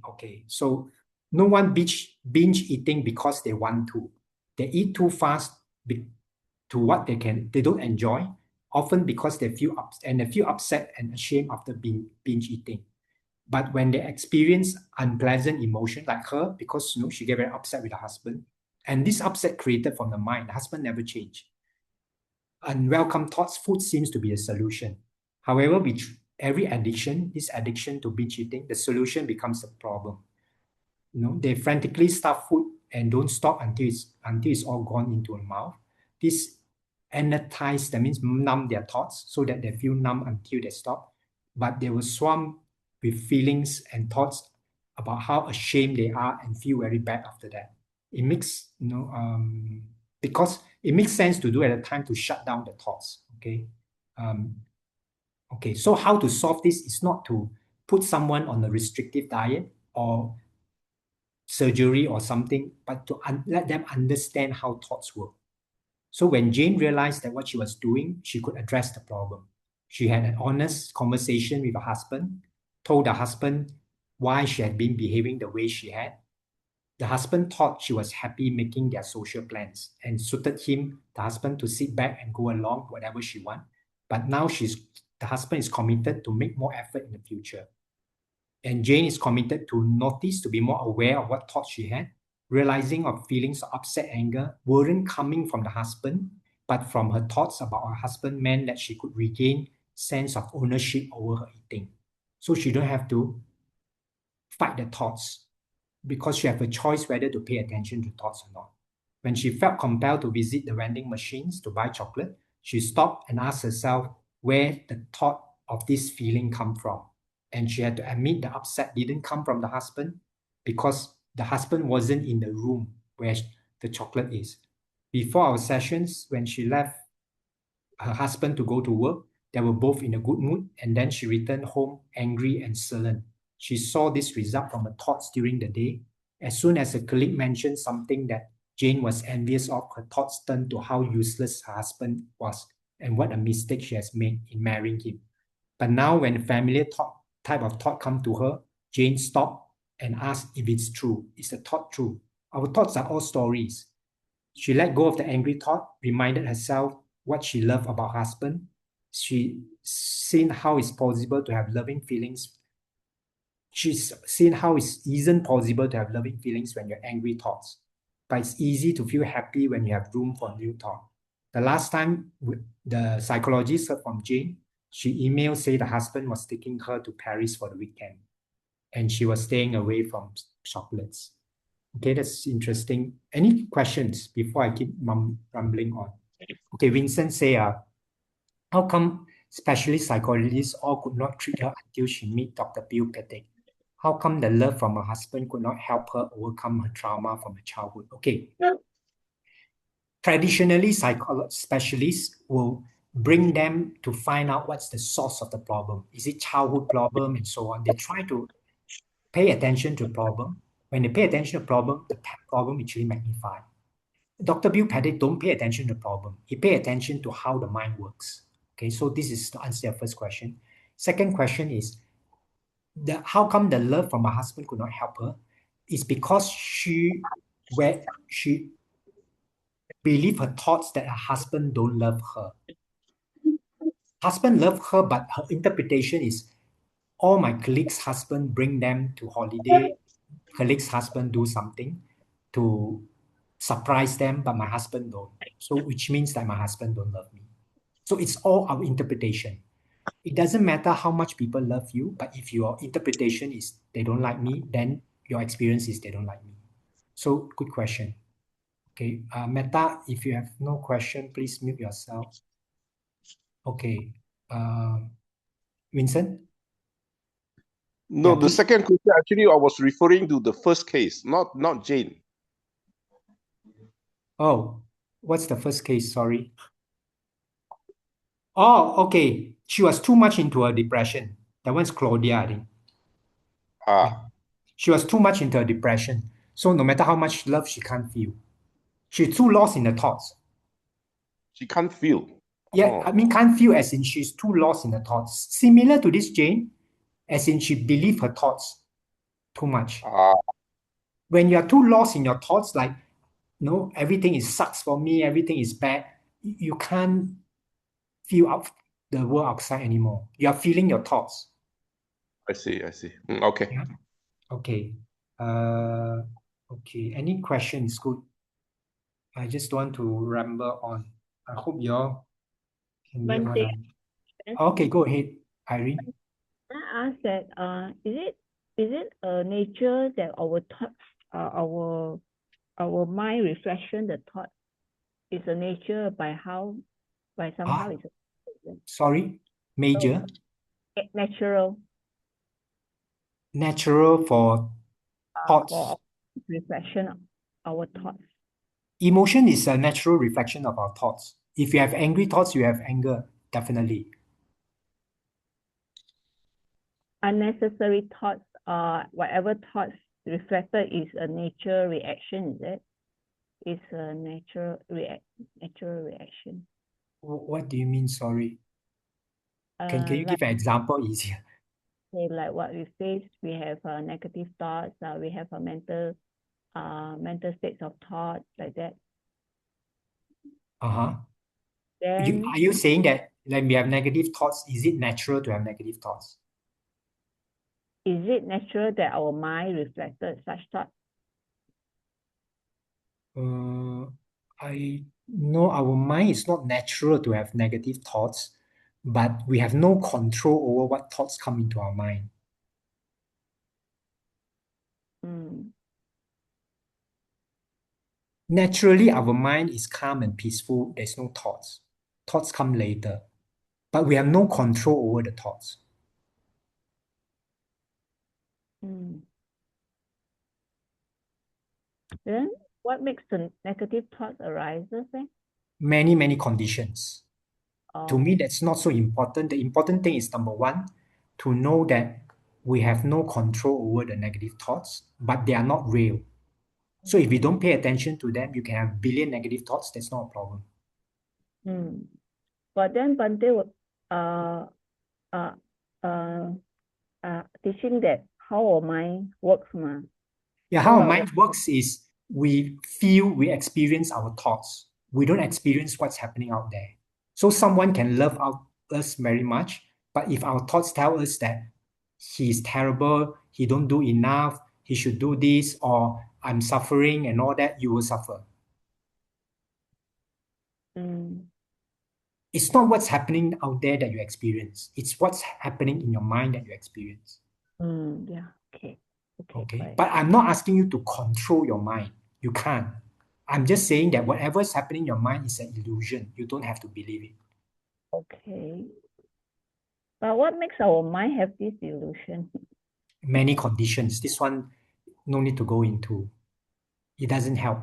Speaker 1: Okay. So no one binge eating because they want to. They eat too fast to what they don't enjoy, often because they feel upset and ashamed after binge eating. But when they experience unpleasant emotion like her, because she get very upset with her husband, and this upset created from the mind, the husband never changed. Unwelcome thoughts, food seems to be a solution. However, with every addiction, this addiction to binge eating, the solution becomes a problem. They frantically stuff food and don't stop until it's all gone into a mouth. This anesthetize, that means numb their thoughts so that they feel numb until they stop. But they will swamp with feelings and thoughts about how ashamed they are and feel very bad after that. It makes, because it makes sense to do at a time to shut down the thoughts. Okay. Okay. So how to solve this is not to put someone on a restrictive diet or surgery or something, but to let them understand how thoughts work. So when Jane realized that what she was doing, she could address the problem. She had an honest conversation with her husband, told her husband why she had been behaving the way she had. The husband thought she was happy making their social plans and suited him, the husband, to sit back and go along whatever she wants. But now the husband is committed to make more effort in the future. And Jane is committed to notice, to be more aware of what thoughts she had, realizing of feelings of upset, anger weren't coming from the husband, but from her thoughts about her husband meant that she could regain sense of ownership over her eating. So she don't have to fight the thoughts because she have a choice whether to pay attention to thoughts or not. When she felt compelled to visit the vending machines to buy chocolate, she stopped and asked herself where the thought of this feeling come from. And she had to admit the upset didn't come from the husband because the husband wasn't in the room where the chocolate is. Before our sessions, when she left her husband to go to work, they were both in a good mood, and then she returned home angry and sullen. She saw this result from her thoughts during the day. As soon as a colleague mentioned something that Jane was envious of, her thoughts turned to how useless her husband was and what a mistake she has made in marrying him. But now when a familiar type of thought come to her, Jane stopped and asked if it's true. Is the thought true? Our thoughts are all stories. She let go of the angry thought, reminded herself what she loved about her husband. She seen how it's possible to have loving feelings. She's seen how it isn't possible to have loving feelings when you're angry thoughts. But it's easy to feel happy when you have room for new thought. The last time the psychologist heard from Jane, she emailed say the husband was taking her to Paris for the weekend and she was staying away from chocolates. Okay, that's interesting. Any questions before I keep rambling on? Okay, Vincent say, how come specialist psychologists all could not treat her until she met Dr. Bill Petit? How come the love from her husband could not help her overcome her trauma from her childhood? Okay, traditionally, specialists will bring them to find out what's the source of the problem. Is it childhood problem and so on? They try to pay attention to the problem. When they pay attention to the problem actually magnifies. Dr. Bill Petit don't pay attention to the problem. He pay attention to how the mind works. Okay, so this is to answer your first question. Second question is, how come the love from her husband could not help her? It's because she believe her thoughts that her husband don't love her. Husband love her, but her interpretation is all my colleagues' husband bring them to holiday. Colleagues' husband do something to surprise them, but my husband don't. So which means that my husband don't love me. So it's all our interpretation. It doesn't matter how much people love you, but if your interpretation is they don't like me, then your experience is they don't like me. So good question. Okay, Meta, if you have no question, please mute yourself. Okay, Vincent?
Speaker 2: No,
Speaker 1: Yeah,
Speaker 2: the
Speaker 1: please.
Speaker 2: second question, actually, I was referring to the first case, not Jane.
Speaker 1: Oh, what's the first case? Sorry. Oh, okay. She was too much into her depression. That one's Claudia, I think. Yeah. She was too much into her depression. So no matter how much love, she can't feel. She's too lost in the thoughts.
Speaker 2: She can't feel.
Speaker 1: Yeah, I mean, can't feel as in she's too lost in the thoughts. Similar to this Jane, as in she believe her thoughts too much. When you are too lost in your thoughts, like, no, everything is sucks for me, everything is bad, you can't feel out the world outside anymore. You are feeling your thoughts.
Speaker 2: I see. Okay.
Speaker 1: Yeah. Okay. Okay. Any question is good. I just want to ramble on. I hope you all can get what
Speaker 3: Bhante,
Speaker 1: I'm. Okay, go ahead, Irene.
Speaker 3: I ask that is it a nature that our thoughts our mind reflection the thought is a nature by somehow it's
Speaker 1: Sorry, major.
Speaker 3: Natural
Speaker 1: Natural for thoughts.
Speaker 3: for reflection of our thoughts.
Speaker 1: Emotion is a natural reflection of our thoughts. If you have angry thoughts, you have anger, definitely.
Speaker 3: Unnecessary thoughts, whatever thoughts reflected is a nature reaction, is it? is a natural reaction.
Speaker 1: What do you mean, sorry? Can you
Speaker 3: Like,
Speaker 1: give an example easier?
Speaker 3: say, like what we face, we have negative thoughts, we have a mental states of thought like that.
Speaker 1: Uh-huh.
Speaker 3: Then
Speaker 1: Are you saying that when we have negative thoughts, is it natural to have negative thoughts?
Speaker 3: is it natural that our mind reflected such thoughts?
Speaker 1: I know our mind is not natural to have negative thoughts, but we have no control over what thoughts come into our mind.
Speaker 3: Mm.
Speaker 1: Naturally, our mind is calm and peaceful. There's no thoughts. Thoughts come later, but we have no control over the thoughts.
Speaker 3: Mm. Then what makes the negative thoughts arises then?
Speaker 1: Many conditions. To me, that's not so important. The important thing is number one, to know that we have no control over the negative thoughts, but they are not real. So if we don't pay attention to them, you can have a billion negative thoughts. That's not a problem.
Speaker 3: Mm. But then Bhante would teaching that how our mind works.
Speaker 1: Yeah,
Speaker 3: So
Speaker 1: how our
Speaker 3: what
Speaker 1: mind works is we feel, we experience our thoughts. We don't experience what's happening out there. So someone can love us very much, but if our thoughts tell us that he's terrible, he don't do enough, he should do this, or I'm suffering and all that, you will suffer. It's not what's happening out there that you experience. It's what's happening in your mind that you experience.
Speaker 3: Yeah. Okay. Right.
Speaker 1: But I'm not asking you to control your mind. You can't. I'm just saying that whatever is happening in your mind is an illusion. You don't have to believe it.
Speaker 3: Okay. But what makes our mind have this illusion?
Speaker 1: Many conditions. This one, no need to go into. It doesn't help.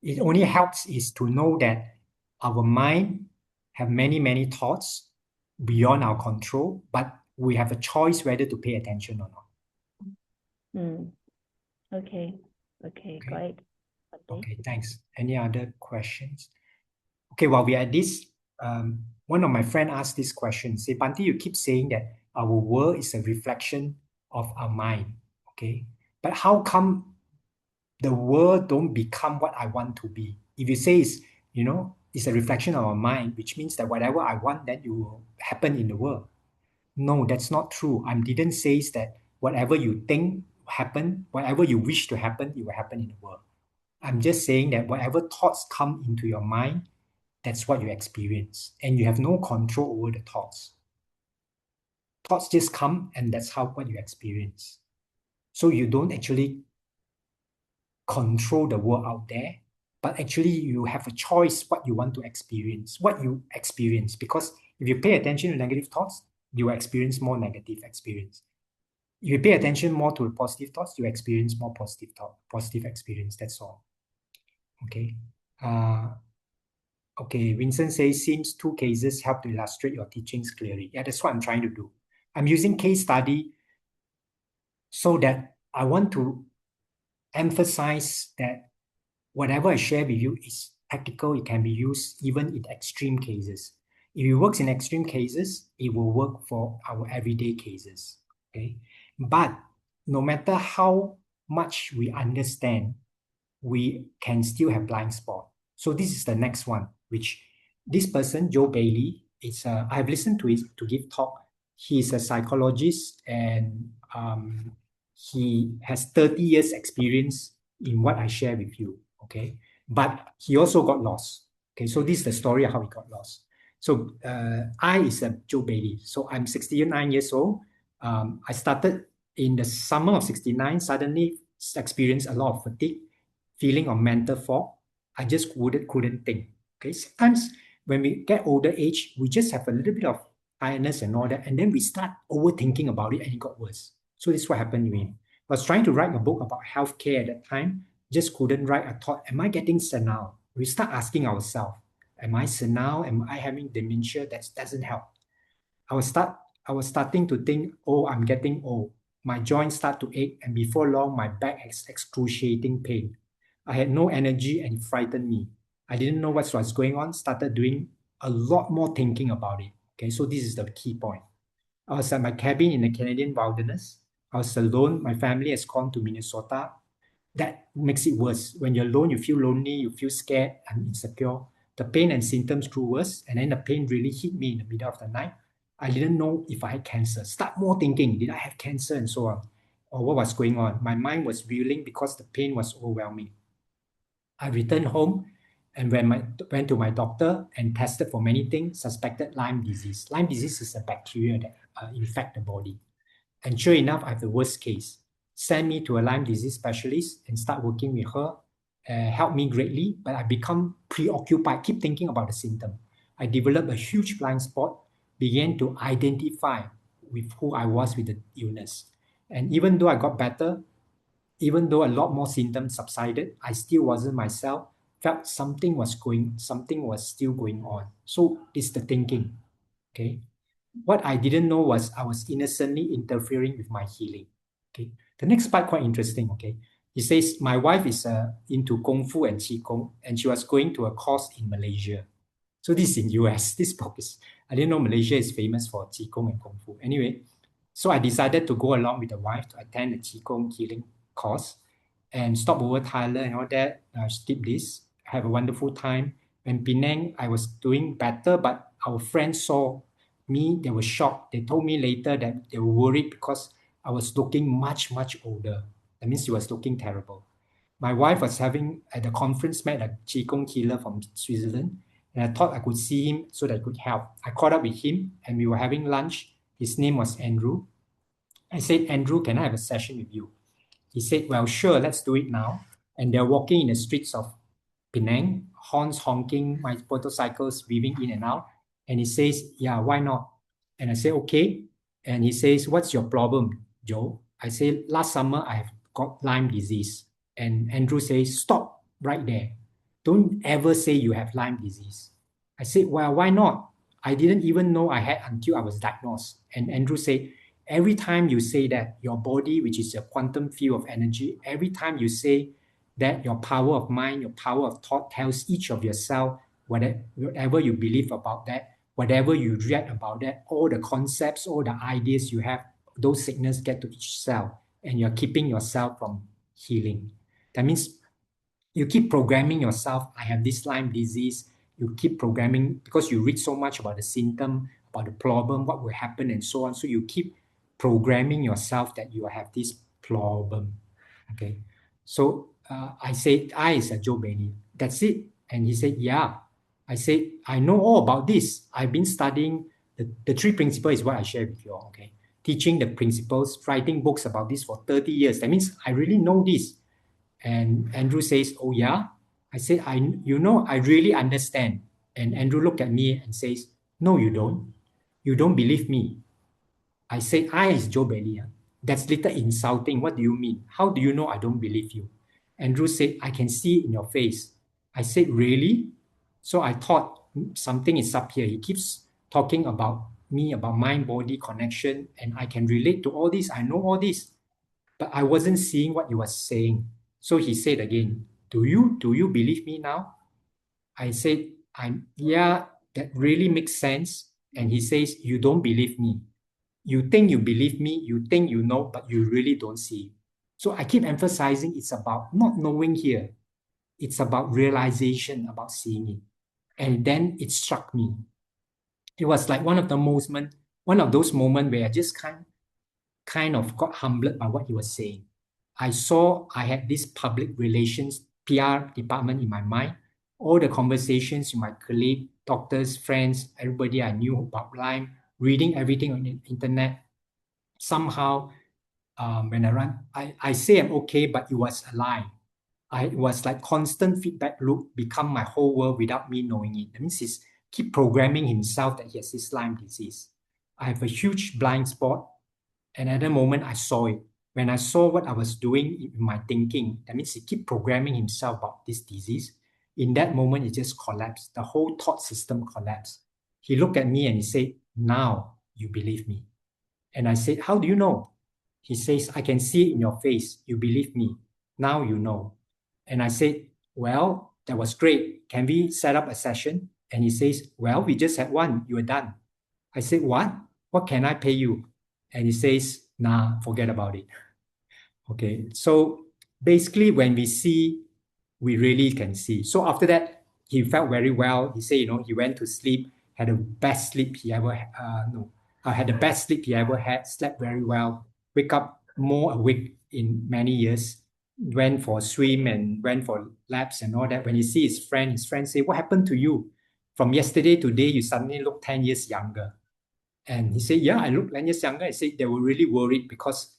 Speaker 1: It only helps is to know that our mind have many thoughts beyond our control, but we have a choice whether to pay attention or not.
Speaker 3: Okay, got it.
Speaker 1: Okay, thanks. Any other questions? Okay, while we're at this, one of my friend asked this question. Say, Bhante, you keep saying that our world is a reflection of our mind. Okay, but how come the world don't become what I want to be? If you say it's a reflection of our mind, which means that whatever I want, then it will happen in the world. No, that's not true. I didn't say that whatever you think happen, whatever you wish to happen, it will happen in the world. I'm just saying that whatever thoughts come into your mind, that's what you experience. And you have no control over the thoughts. Thoughts just come and that's what you experience. So you don't actually control the world out there, but actually you have a choice what you want to experience, what you experience. Because if you pay attention to negative thoughts, you will experience more negative experience. If you pay attention more to the positive thoughts, you experience more positive experience. That's all. Okay. Okay, Vincent says, seems two cases help to illustrate your teachings clearly. Yeah, that's what I'm trying to do. I'm using case study so that I want to emphasize that whatever I share with you is practical. It can be used even in extreme cases. If it works in extreme cases, it will work for our everyday cases. Okay, but no matter how much we understand, we can still have blind spot. So this is the next one, which this person, Joe Bailey, I've listened to to give talk. He's a psychologist and he has 30 years experience in what I share with you. Okay. But he also got lost. Okay. So this is the story of how he got lost. So I is a Joe Bailey. So I'm 69 years old. I started in the summer of 69, suddenly experienced a lot of fatigue, feeling of mental fog. I just couldn't think. Okay. Sometimes when we get older age, we just have a little bit of tiredness and all that, and then we start overthinking about it and it got worse. So this is what happened to me. I was trying to write a book about healthcare at that time, just couldn't write. I thought, am I getting senile? We start asking ourselves, am I senile? Am I having dementia? That doesn't help. I was starting to think, oh, I'm getting old. My joints start to ache, and before long, my back has excruciating pain. I had no energy and it frightened me. I didn't know what was going on, started doing a lot more thinking about it. Okay, so this is the key point. I was at my cabin in the Canadian wilderness. I was alone. My family has gone to Minnesota. That makes it worse. When you're alone, you feel lonely, you feel scared and insecure. The pain and symptoms grew worse, and then the pain really hit me in the middle of the night. I didn't know if I had cancer. Start more thinking, did I have cancer and so on, or what was going on? My mind was reeling because the pain was overwhelming. I returned home and went to my doctor and tested for many things, suspected Lyme disease. Lyme disease is a bacteria that infect the body. And sure enough, I have the worst case. Send me to a Lyme disease specialist and start working with her. Helped me greatly, but I become preoccupied, keep thinking about the symptom. I developed a huge blind spot, began to identify with who I was with the illness. And even though I got better, even though a lot more symptoms subsided, I still wasn't myself, felt something was still going on. So it's the thinking, okay? What I didn't know was I was innocently interfering with my healing. Okay. The next part quite interesting. Okay. He says my wife is into Kung Fu and Qigong, and she was going to a course in Malaysia. So this is in US. This book is, I didn't know Malaysia is famous for Qigong and Kung Fu. Anyway, so I decided to go along with the wife to attend the Qigong healing course and stop over Thailand and all that. Skip this. Have a wonderful time. When Penang, I was doing better, but our friends saw me, they were shocked. They told me later that they were worried because I was looking much, much older. That means she was looking terrible. My wife was having at the conference met a Qigong healer from Switzerland, and I thought I could see him so that I could help. I caught up with him and we were having lunch. His name was Andrew. I said, Andrew, can I have a session with you? He said, well, sure, let's do it now. And they're walking in the streets of Penang, horns honking, my motorcycles weaving in and out. And he says, yeah, why not? And I say, okay. And he says, what's your problem, Joe? I say, last summer I have got Lyme disease. And Andrew says, stop right there. Don't ever say you have Lyme disease. I said, well, why not? I didn't even know I had until I was diagnosed. And Andrew said, every time you say that, your body, which is a quantum field of energy, every time you say that your power of mind, your power of thought tells each of your cell whatever you believe about that, whatever you read about that, all the concepts, all the ideas you have, those signals get to each cell and you're keeping yourself from healing. That means you keep programming yourself. I have this Lyme disease. You keep programming because you read so much about the symptom, about the problem, what will happen, and so on. So you keep programming yourself that you have this problem. Okay. So I said, I is a Joe Bailey. That's it. And he said, yeah. I said, I know all about this. I've been studying the three principles is what I share with you all. Okay. Teaching the principles, writing books about this for 30 years. That means I really know this. And Andrew says, oh yeah? I said, I really understand. And Andrew looked at me and says, no, you don't. You don't believe me. I said, I is Joe Bailey. That's little insulting. What do you mean? How do you know I don't believe you? Andrew said, I can see it in your face. I said, really? So I thought something is up here. He keeps talking about me, about mind-body connection, and I can relate to all this. I know all this. But I wasn't seeing what he was saying. So he said again, do you believe me now? I said, yeah, that really makes sense. And he says, you don't believe me. You think you believe me, you think you know, but you really don't see. So I keep emphasizing it's about not knowing here. It's about realization, about seeing it. And then it struck me. It was like one of those moments where I just kind of got humbled by what he was saying. I saw I had this public relations PR department in my mind. All the conversations with my colleague, doctors, friends, everybody I knew about Lyme, reading everything on the internet. Somehow, when I say I'm okay, but it was a lie. It was like constant feedback loop become my whole world without me knowing it. That means he's keep programming himself that he has this Lyme disease. I have a huge blind spot. And at that moment, I saw it. When I saw what I was doing in my thinking, that means he keep programming himself about this disease. In that moment, it just collapsed. The whole thought system collapsed. He looked at me and he said, now you believe me. And I said, how do you know? He says, I can see it in your face. You believe me. Now you know. And I said, well, that was great. Can we set up a session? And he says, well, we just had one. You are done. I said, what? What can I pay you? And he says, nah, forget about it. Okay. So basically, when we see, we really can see. So after that, he felt very well. He said, he went to sleep, had the best sleep he ever had the best sleep he ever had, slept very well, wake up more awake in many years, went for a swim and went for laps and all that. When he see his friend say, what happened to you? From yesterday to today, you suddenly look 10 years younger. And he said, yeah, I look 10 years younger. I said they were really worried because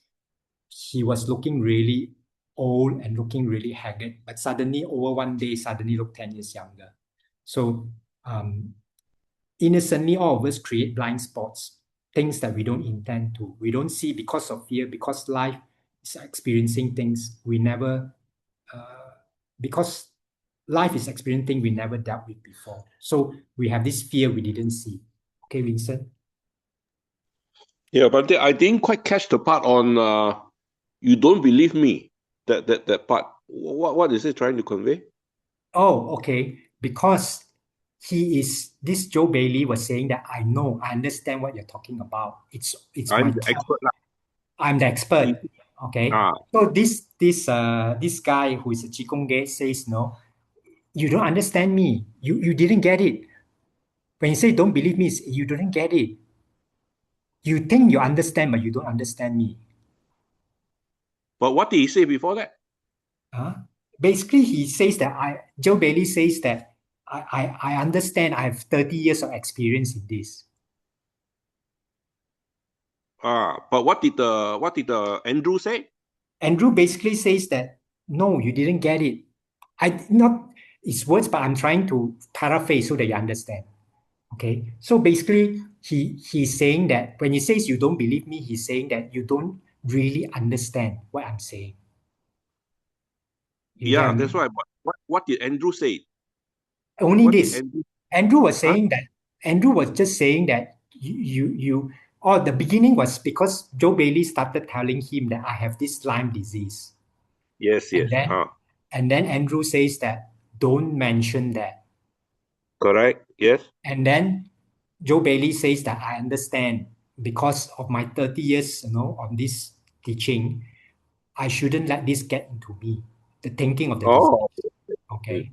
Speaker 1: he was looking really old and looking really haggard. But suddenly, over one day, suddenly looked 10 years younger. So innocently, all of us create blind spots, things that we don't intend to. We don't see because of fear, because life is experiencing things we never, because life is experiencing things we never dealt with before. So we have this fear we didn't see. Okay, Vincent?
Speaker 2: Yeah, but I didn't quite catch the part on you don't believe me. That part. What is it trying to convey?
Speaker 1: Oh, okay. Because this Joe Bailey was saying that I know, I understand what you're talking about. It's my
Speaker 2: I'm the
Speaker 1: thought.
Speaker 2: expert.
Speaker 1: I'm the expert. Okay.
Speaker 2: Ah,
Speaker 1: So this guy who is a Qigong Ge says, no, you don't understand me. You didn't get it. When you say don't believe me, you didn't get it. You think you understand, but you don't understand me.
Speaker 2: but what did he say before that?
Speaker 1: Huh? Basically, he says that Joe Bailey says that I understand. I have 30 years of experience in this.
Speaker 2: But what did the Andrew say?
Speaker 1: Andrew basically says that no, you didn't get it. I not his words, but I'm trying to paraphrase so that you understand. Okay, so basically, he's saying that when he says you don't believe me, he's saying that you don't really understand what I'm saying. You get
Speaker 2: Yeah,
Speaker 1: what I
Speaker 2: that's
Speaker 1: mean?
Speaker 2: why. What did Andrew say?
Speaker 1: Only
Speaker 2: What did
Speaker 1: this.
Speaker 2: Andrew?
Speaker 1: Andrew was
Speaker 2: Huh?
Speaker 1: saying that Andrew was just saying that or the beginning was because Joe Bailey started telling him that I have this Lyme disease.
Speaker 2: Yes,
Speaker 1: And
Speaker 2: yes.
Speaker 1: then and then Andrew says that don't mention that.
Speaker 2: Correct. Yes.
Speaker 1: And then Joe Bailey says that I understand because of my 30 years, on this teaching, I shouldn't let this get into me, the thinking of the disease.
Speaker 2: Oh.
Speaker 1: Okay.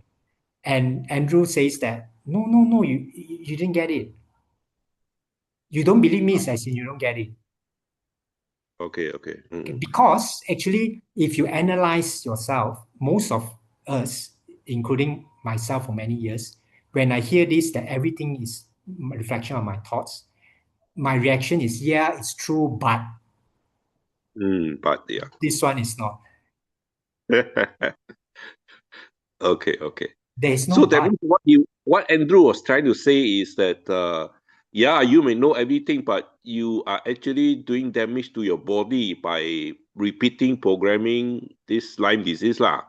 Speaker 1: And Andrew says that no, you didn't get it. You don't believe me, as in you don't get it.
Speaker 2: Okay. Okay.
Speaker 1: Okay, because actually, if you analyze yourself, most of us, including myself for many years, when I hear this, that everything is a reflection of my thoughts, my reaction is, yeah, it's true, but
Speaker 2: But yeah.
Speaker 1: this one is not.
Speaker 2: Okay. Okay.
Speaker 1: There is no
Speaker 2: So that
Speaker 1: but.
Speaker 2: means what Andrew was trying to say is that yeah, you may know everything, but you are actually doing damage to your body by repeating programming this Lyme disease lah.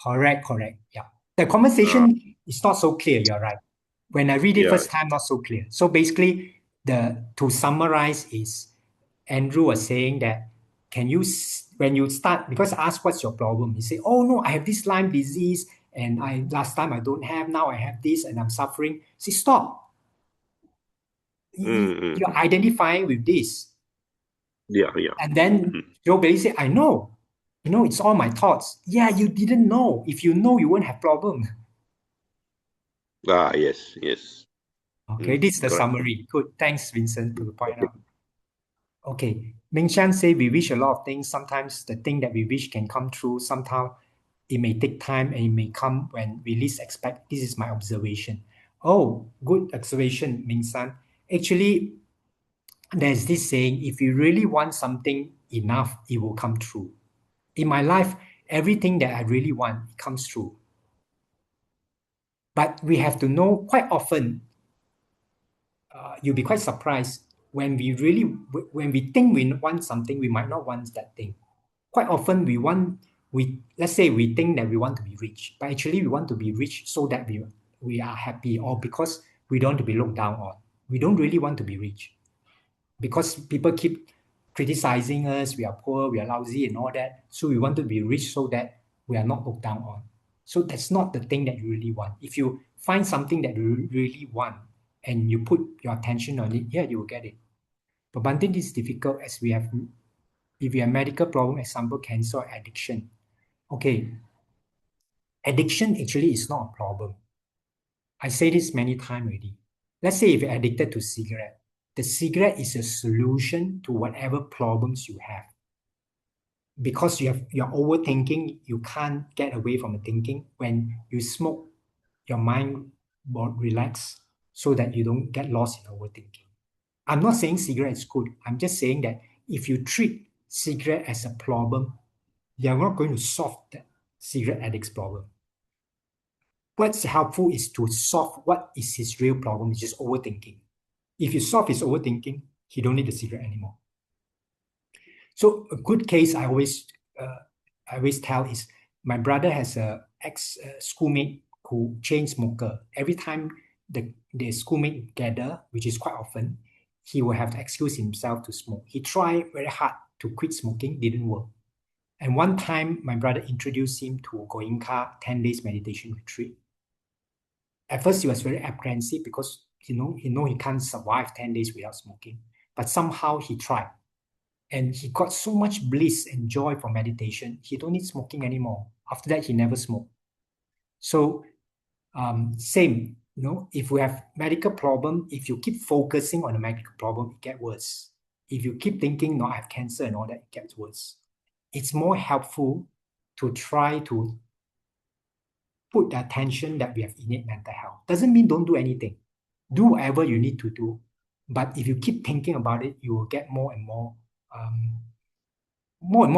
Speaker 1: Correct. Yeah. The
Speaker 2: Uh,
Speaker 1: conversation is not so clear, you're right. When I read it
Speaker 2: yeah.
Speaker 1: first time, not so clear. So basically, to summarize is Andrew was saying that when you start, because I asked what's your problem, he said, oh no, I have this Lyme disease and I last time I don't have, now I have this and I'm suffering. Say, stop.
Speaker 2: Mm.
Speaker 1: You're identifying with this.
Speaker 2: Yeah. Yeah.
Speaker 1: And then Joe Bailey said, I know. It's all my thoughts. Yeah, you didn't know. If you know, you won't have problem.
Speaker 2: Yes. Yes.
Speaker 1: Okay, this is the
Speaker 2: Correct.
Speaker 1: summary. Good. Thanks, Vincent, to point out. Okay. Ming Shan say we wish a lot of things. Sometimes the thing that we wish can come true. Somehow it may take time and it may come when we least expect. This is my observation. Oh, good observation, Ming Shan. Actually, there's this saying, if you really want something enough, it will come true. In my life, everything that I really want, it comes true. But we have to know quite often, you'll be quite surprised when we think we want something, we might not want that thing. Quite often let's say we think that we want to be rich, but actually we want to be rich so that we are happy, or because we don't want to be looked down on. We don't really want to be rich because people keep criticizing us, we are poor, we are lousy and all that. So we want to be rich so that we are not looked down on. So that's not the thing that you really want. If you find something that you really want and you put your attention on it, yeah, you will get it. But Bhante, this is difficult as we have, if you have medical problem, example, cancer or addiction. Okay, addiction actually is not a problem. I say this many times already. Let's say if you're addicted to cigarette, the cigarette is a solution to whatever problems you have. Because you're overthinking, you can't get away from the thinking. When you smoke, your mind will relax so that you don't get lost in overthinking. I'm not saying cigarette is good. I'm just saying that if you treat cigarette as a problem, you're not going to solve the cigarette addict's problem. What's helpful is to solve what is his real problem, which is overthinking. If you solve his overthinking, he don't need the cigarette anymore. So a good case I always tell is my brother has a ex-schoolmate who chain smoker. Every time the schoolmate gather, which is quite often, he will have to excuse himself to smoke. He tried very hard to quit smoking, didn't work. And one time, my brother introduced him to Goenka 10 days meditation retreat. At first, he was very apprehensive because he can't survive 10 days without smoking. But somehow he tried. And he got so much bliss and joy from meditation. He don't need smoking anymore. After that, he never smoked. So same, if we have medical problem, if you keep focusing on the medical problem, it gets worse. If you keep thinking, no, I have cancer and all that, it gets worse. It's more helpful to try to put the attention that we have innate mental health. Doesn't mean don't do anything. Do whatever you need to do. But if you keep thinking about it, you will get more and more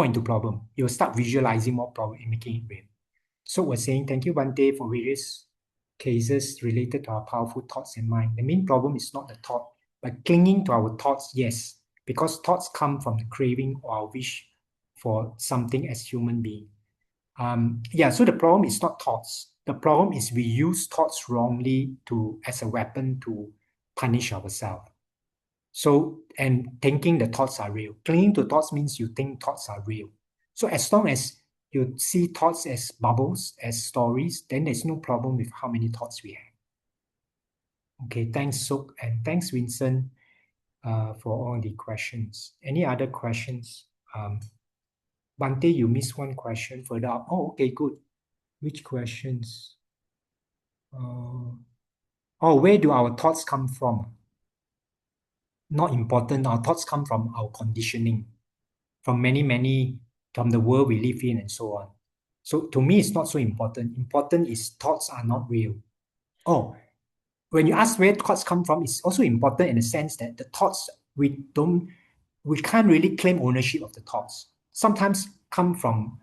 Speaker 1: into problem. You'll start visualizing more problem and making it real. So we're saying, thank you, Bhante, for various cases related to our powerful thoughts and mind. The main problem is not the thought, but clinging to our thoughts, yes, because thoughts come from the craving or our wish for something as human being. So the problem is not thoughts. The problem is we use thoughts wrongly as a weapon to punish ourselves. So, and thinking the thoughts are real. Clinging to thoughts means you think thoughts are real. So as long as you see thoughts as bubbles, as stories, then there's no problem with how many thoughts we have. Okay, thanks, Suk, and thanks, Vincent, for all the questions. Any other questions? Bhante, you missed one question further up. Oh, okay, good. Which questions? Where do our thoughts come from? Not important. Our thoughts come from our conditioning, from from the world we live in and so on. So to me, it's not so important. Important is thoughts are not real. Oh, when you ask where thoughts come from, it's also important in the sense that the thoughts, we can't really claim ownership of the thoughts. Sometimes come from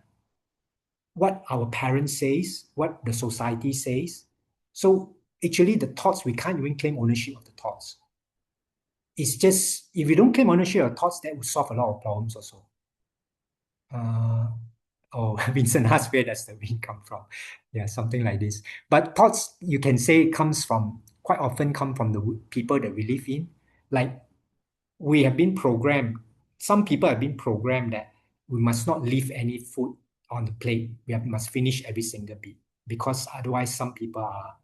Speaker 1: what our parents says, what the society says. So actually the thoughts, we can't even claim ownership of the thoughts. It's just, if you don't claim ownership of thoughts, that would solve a lot of problems also. Vincent asked, where does the wind come from? Yeah, something like this. But thoughts, you can say, quite often come from the people that we live in. Like, we have been programmed, some people have been programmed that we must not leave any food on the plate. We must finish every single bit, because otherwise some people are,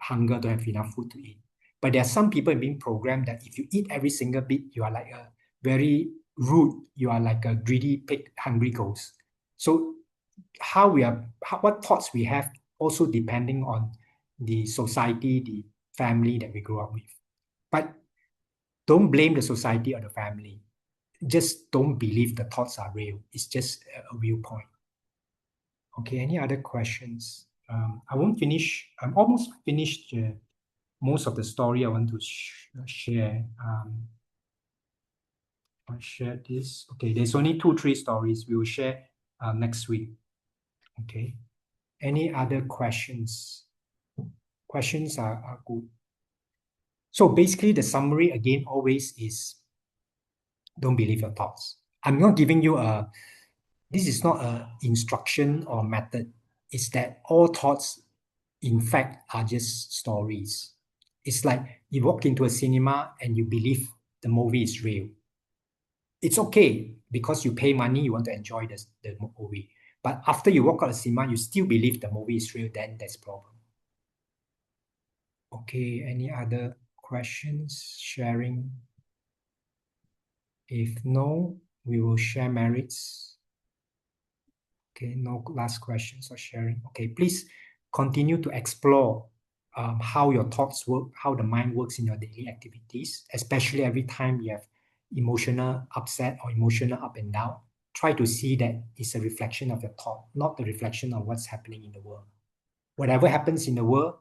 Speaker 1: hunger, don't have enough food to eat. But there are some people being programmed that if you eat every single bit, you are like a very rude, you are like a greedy pig, hungry ghost. So what thoughts we have also depending on the society, the family that we grew up with. But don't blame the society or the family. Just don't believe the thoughts are real. It's just a viewpoint. Okay, any other questions? I won't finish. I'm almost finished most of the story I want to share. I'll share this. Okay, there's only 2-3 stories. We will share next week. Okay. Any other questions? Questions are good. So basically, the summary again always is, don't believe your thoughts. I'm not giving you this is not an instruction or method. It's that all thoughts, in fact, are just stories. It's like you walk into a cinema and you believe the movie is real. It's okay because you pay money, you want to enjoy the movie. But after you walk out of the cinema, you still believe the movie is real, then there's a problem. Okay, any other questions, sharing? If no, we will share merits. Okay, no last questions or sharing. Okay, please continue to explore how your thoughts work, how the mind works in your daily activities, especially every time you have emotional upset or emotional up and down. Try to see that it's a reflection of your thought, not the reflection of what's happening in the world. Whatever happens in the world,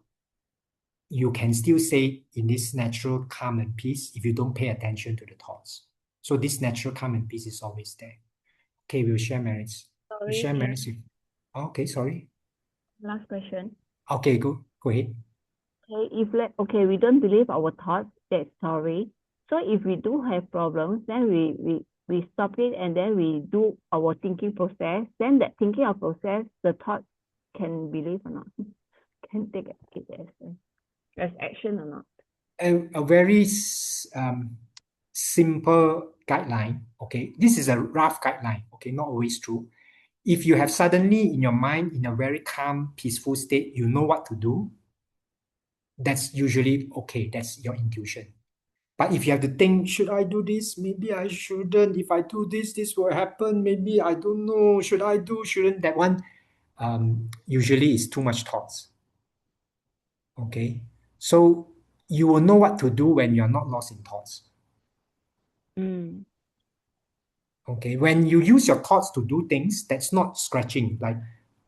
Speaker 1: you can still say in this natural calm and peace if you don't pay attention to the thoughts. So this natural calm and peace is always there. Okay, we'll share merits.
Speaker 3: Sorry,
Speaker 1: Share merits. Okay, sorry.
Speaker 3: last question.
Speaker 1: Okay, go ahead.
Speaker 3: Okay, we don't believe our thoughts, that's sorry. So if we do have problems, then we stop it and then we do our thinking process. Then that thinking of process, the thought can believe or not, can take it as action or not.
Speaker 1: A very simple guideline. Okay, this is a rough guideline. Okay, not always true. If you have suddenly in your mind in a very calm, peaceful state, you know what to do. That's usually okay. That's your intuition. But if you have to think, should I do this? Maybe I shouldn't. If I do this, this will happen. Maybe I don't know. Should I do? Shouldn't? That one usually is too much thoughts. Okay, so you will know what to do when you're not lost in thoughts. Okay, when you use your thoughts to do things, that's not scratching. Like,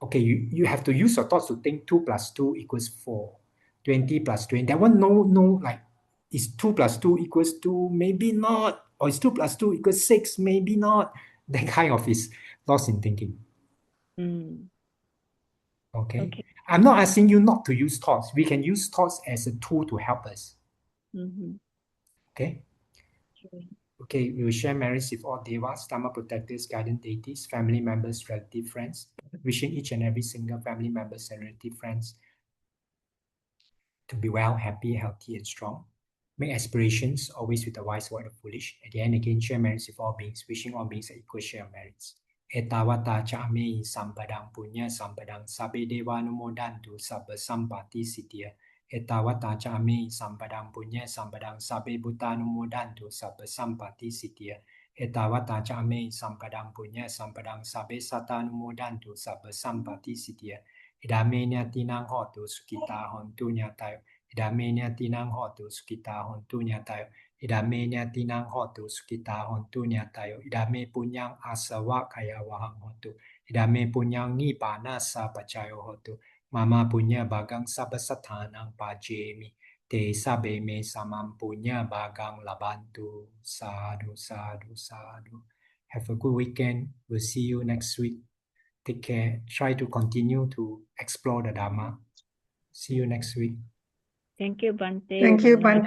Speaker 1: okay, you have to use your thoughts to think 2 + 2 = 4, 20 + 20. That one, no, like, is 2 + 2 = 2? Maybe not. Or is 2 + 2 = 6? Maybe not. That kind of is lost in thinking. Okay? I'm not asking you not to use thoughts. We can use thoughts as a tool to help us. Okay? Okay, we will share merits with all devas, Dhamma protectors, guardian deities, family members, relative friends, wishing each and every single family members and relative friends to be well, happy, healthy, and strong. Make aspirations, always with a wise word of foolish. At the end, again, share merits with all beings, wishing all beings an equal share of merits. Etavata cha me sampadang punya sampadang sabe deva numodantu sabba sampati siddhya. Etavata cha me sampadang punya sampadang sabe buddha numodantu sabba sampati siddhya. Etavata cha me sampadang punya sampadang sabe satta numodantu sabba sampati siddhya. Idame nyatinang hotu sukita hontu nyatayo. Idame nyatinang hotu sukita hontu nyatayo. Idame nyatinang hotu sukita hontu nyatayo. Idame punyang asawa kaya wahang hotu. Idame punyang nibbana sa pacayo hotu. Mama punya bagang sabasatanang pajemi. Te sabe me samam punya bagang labantu. Sadhu, sadhu, sadhu. Have a good weekend. We'll see you next week. Take care. Try to continue to explore the Dhamma. See you next week.
Speaker 3: Thank you, Bhante.
Speaker 4: Thank you, Bhante.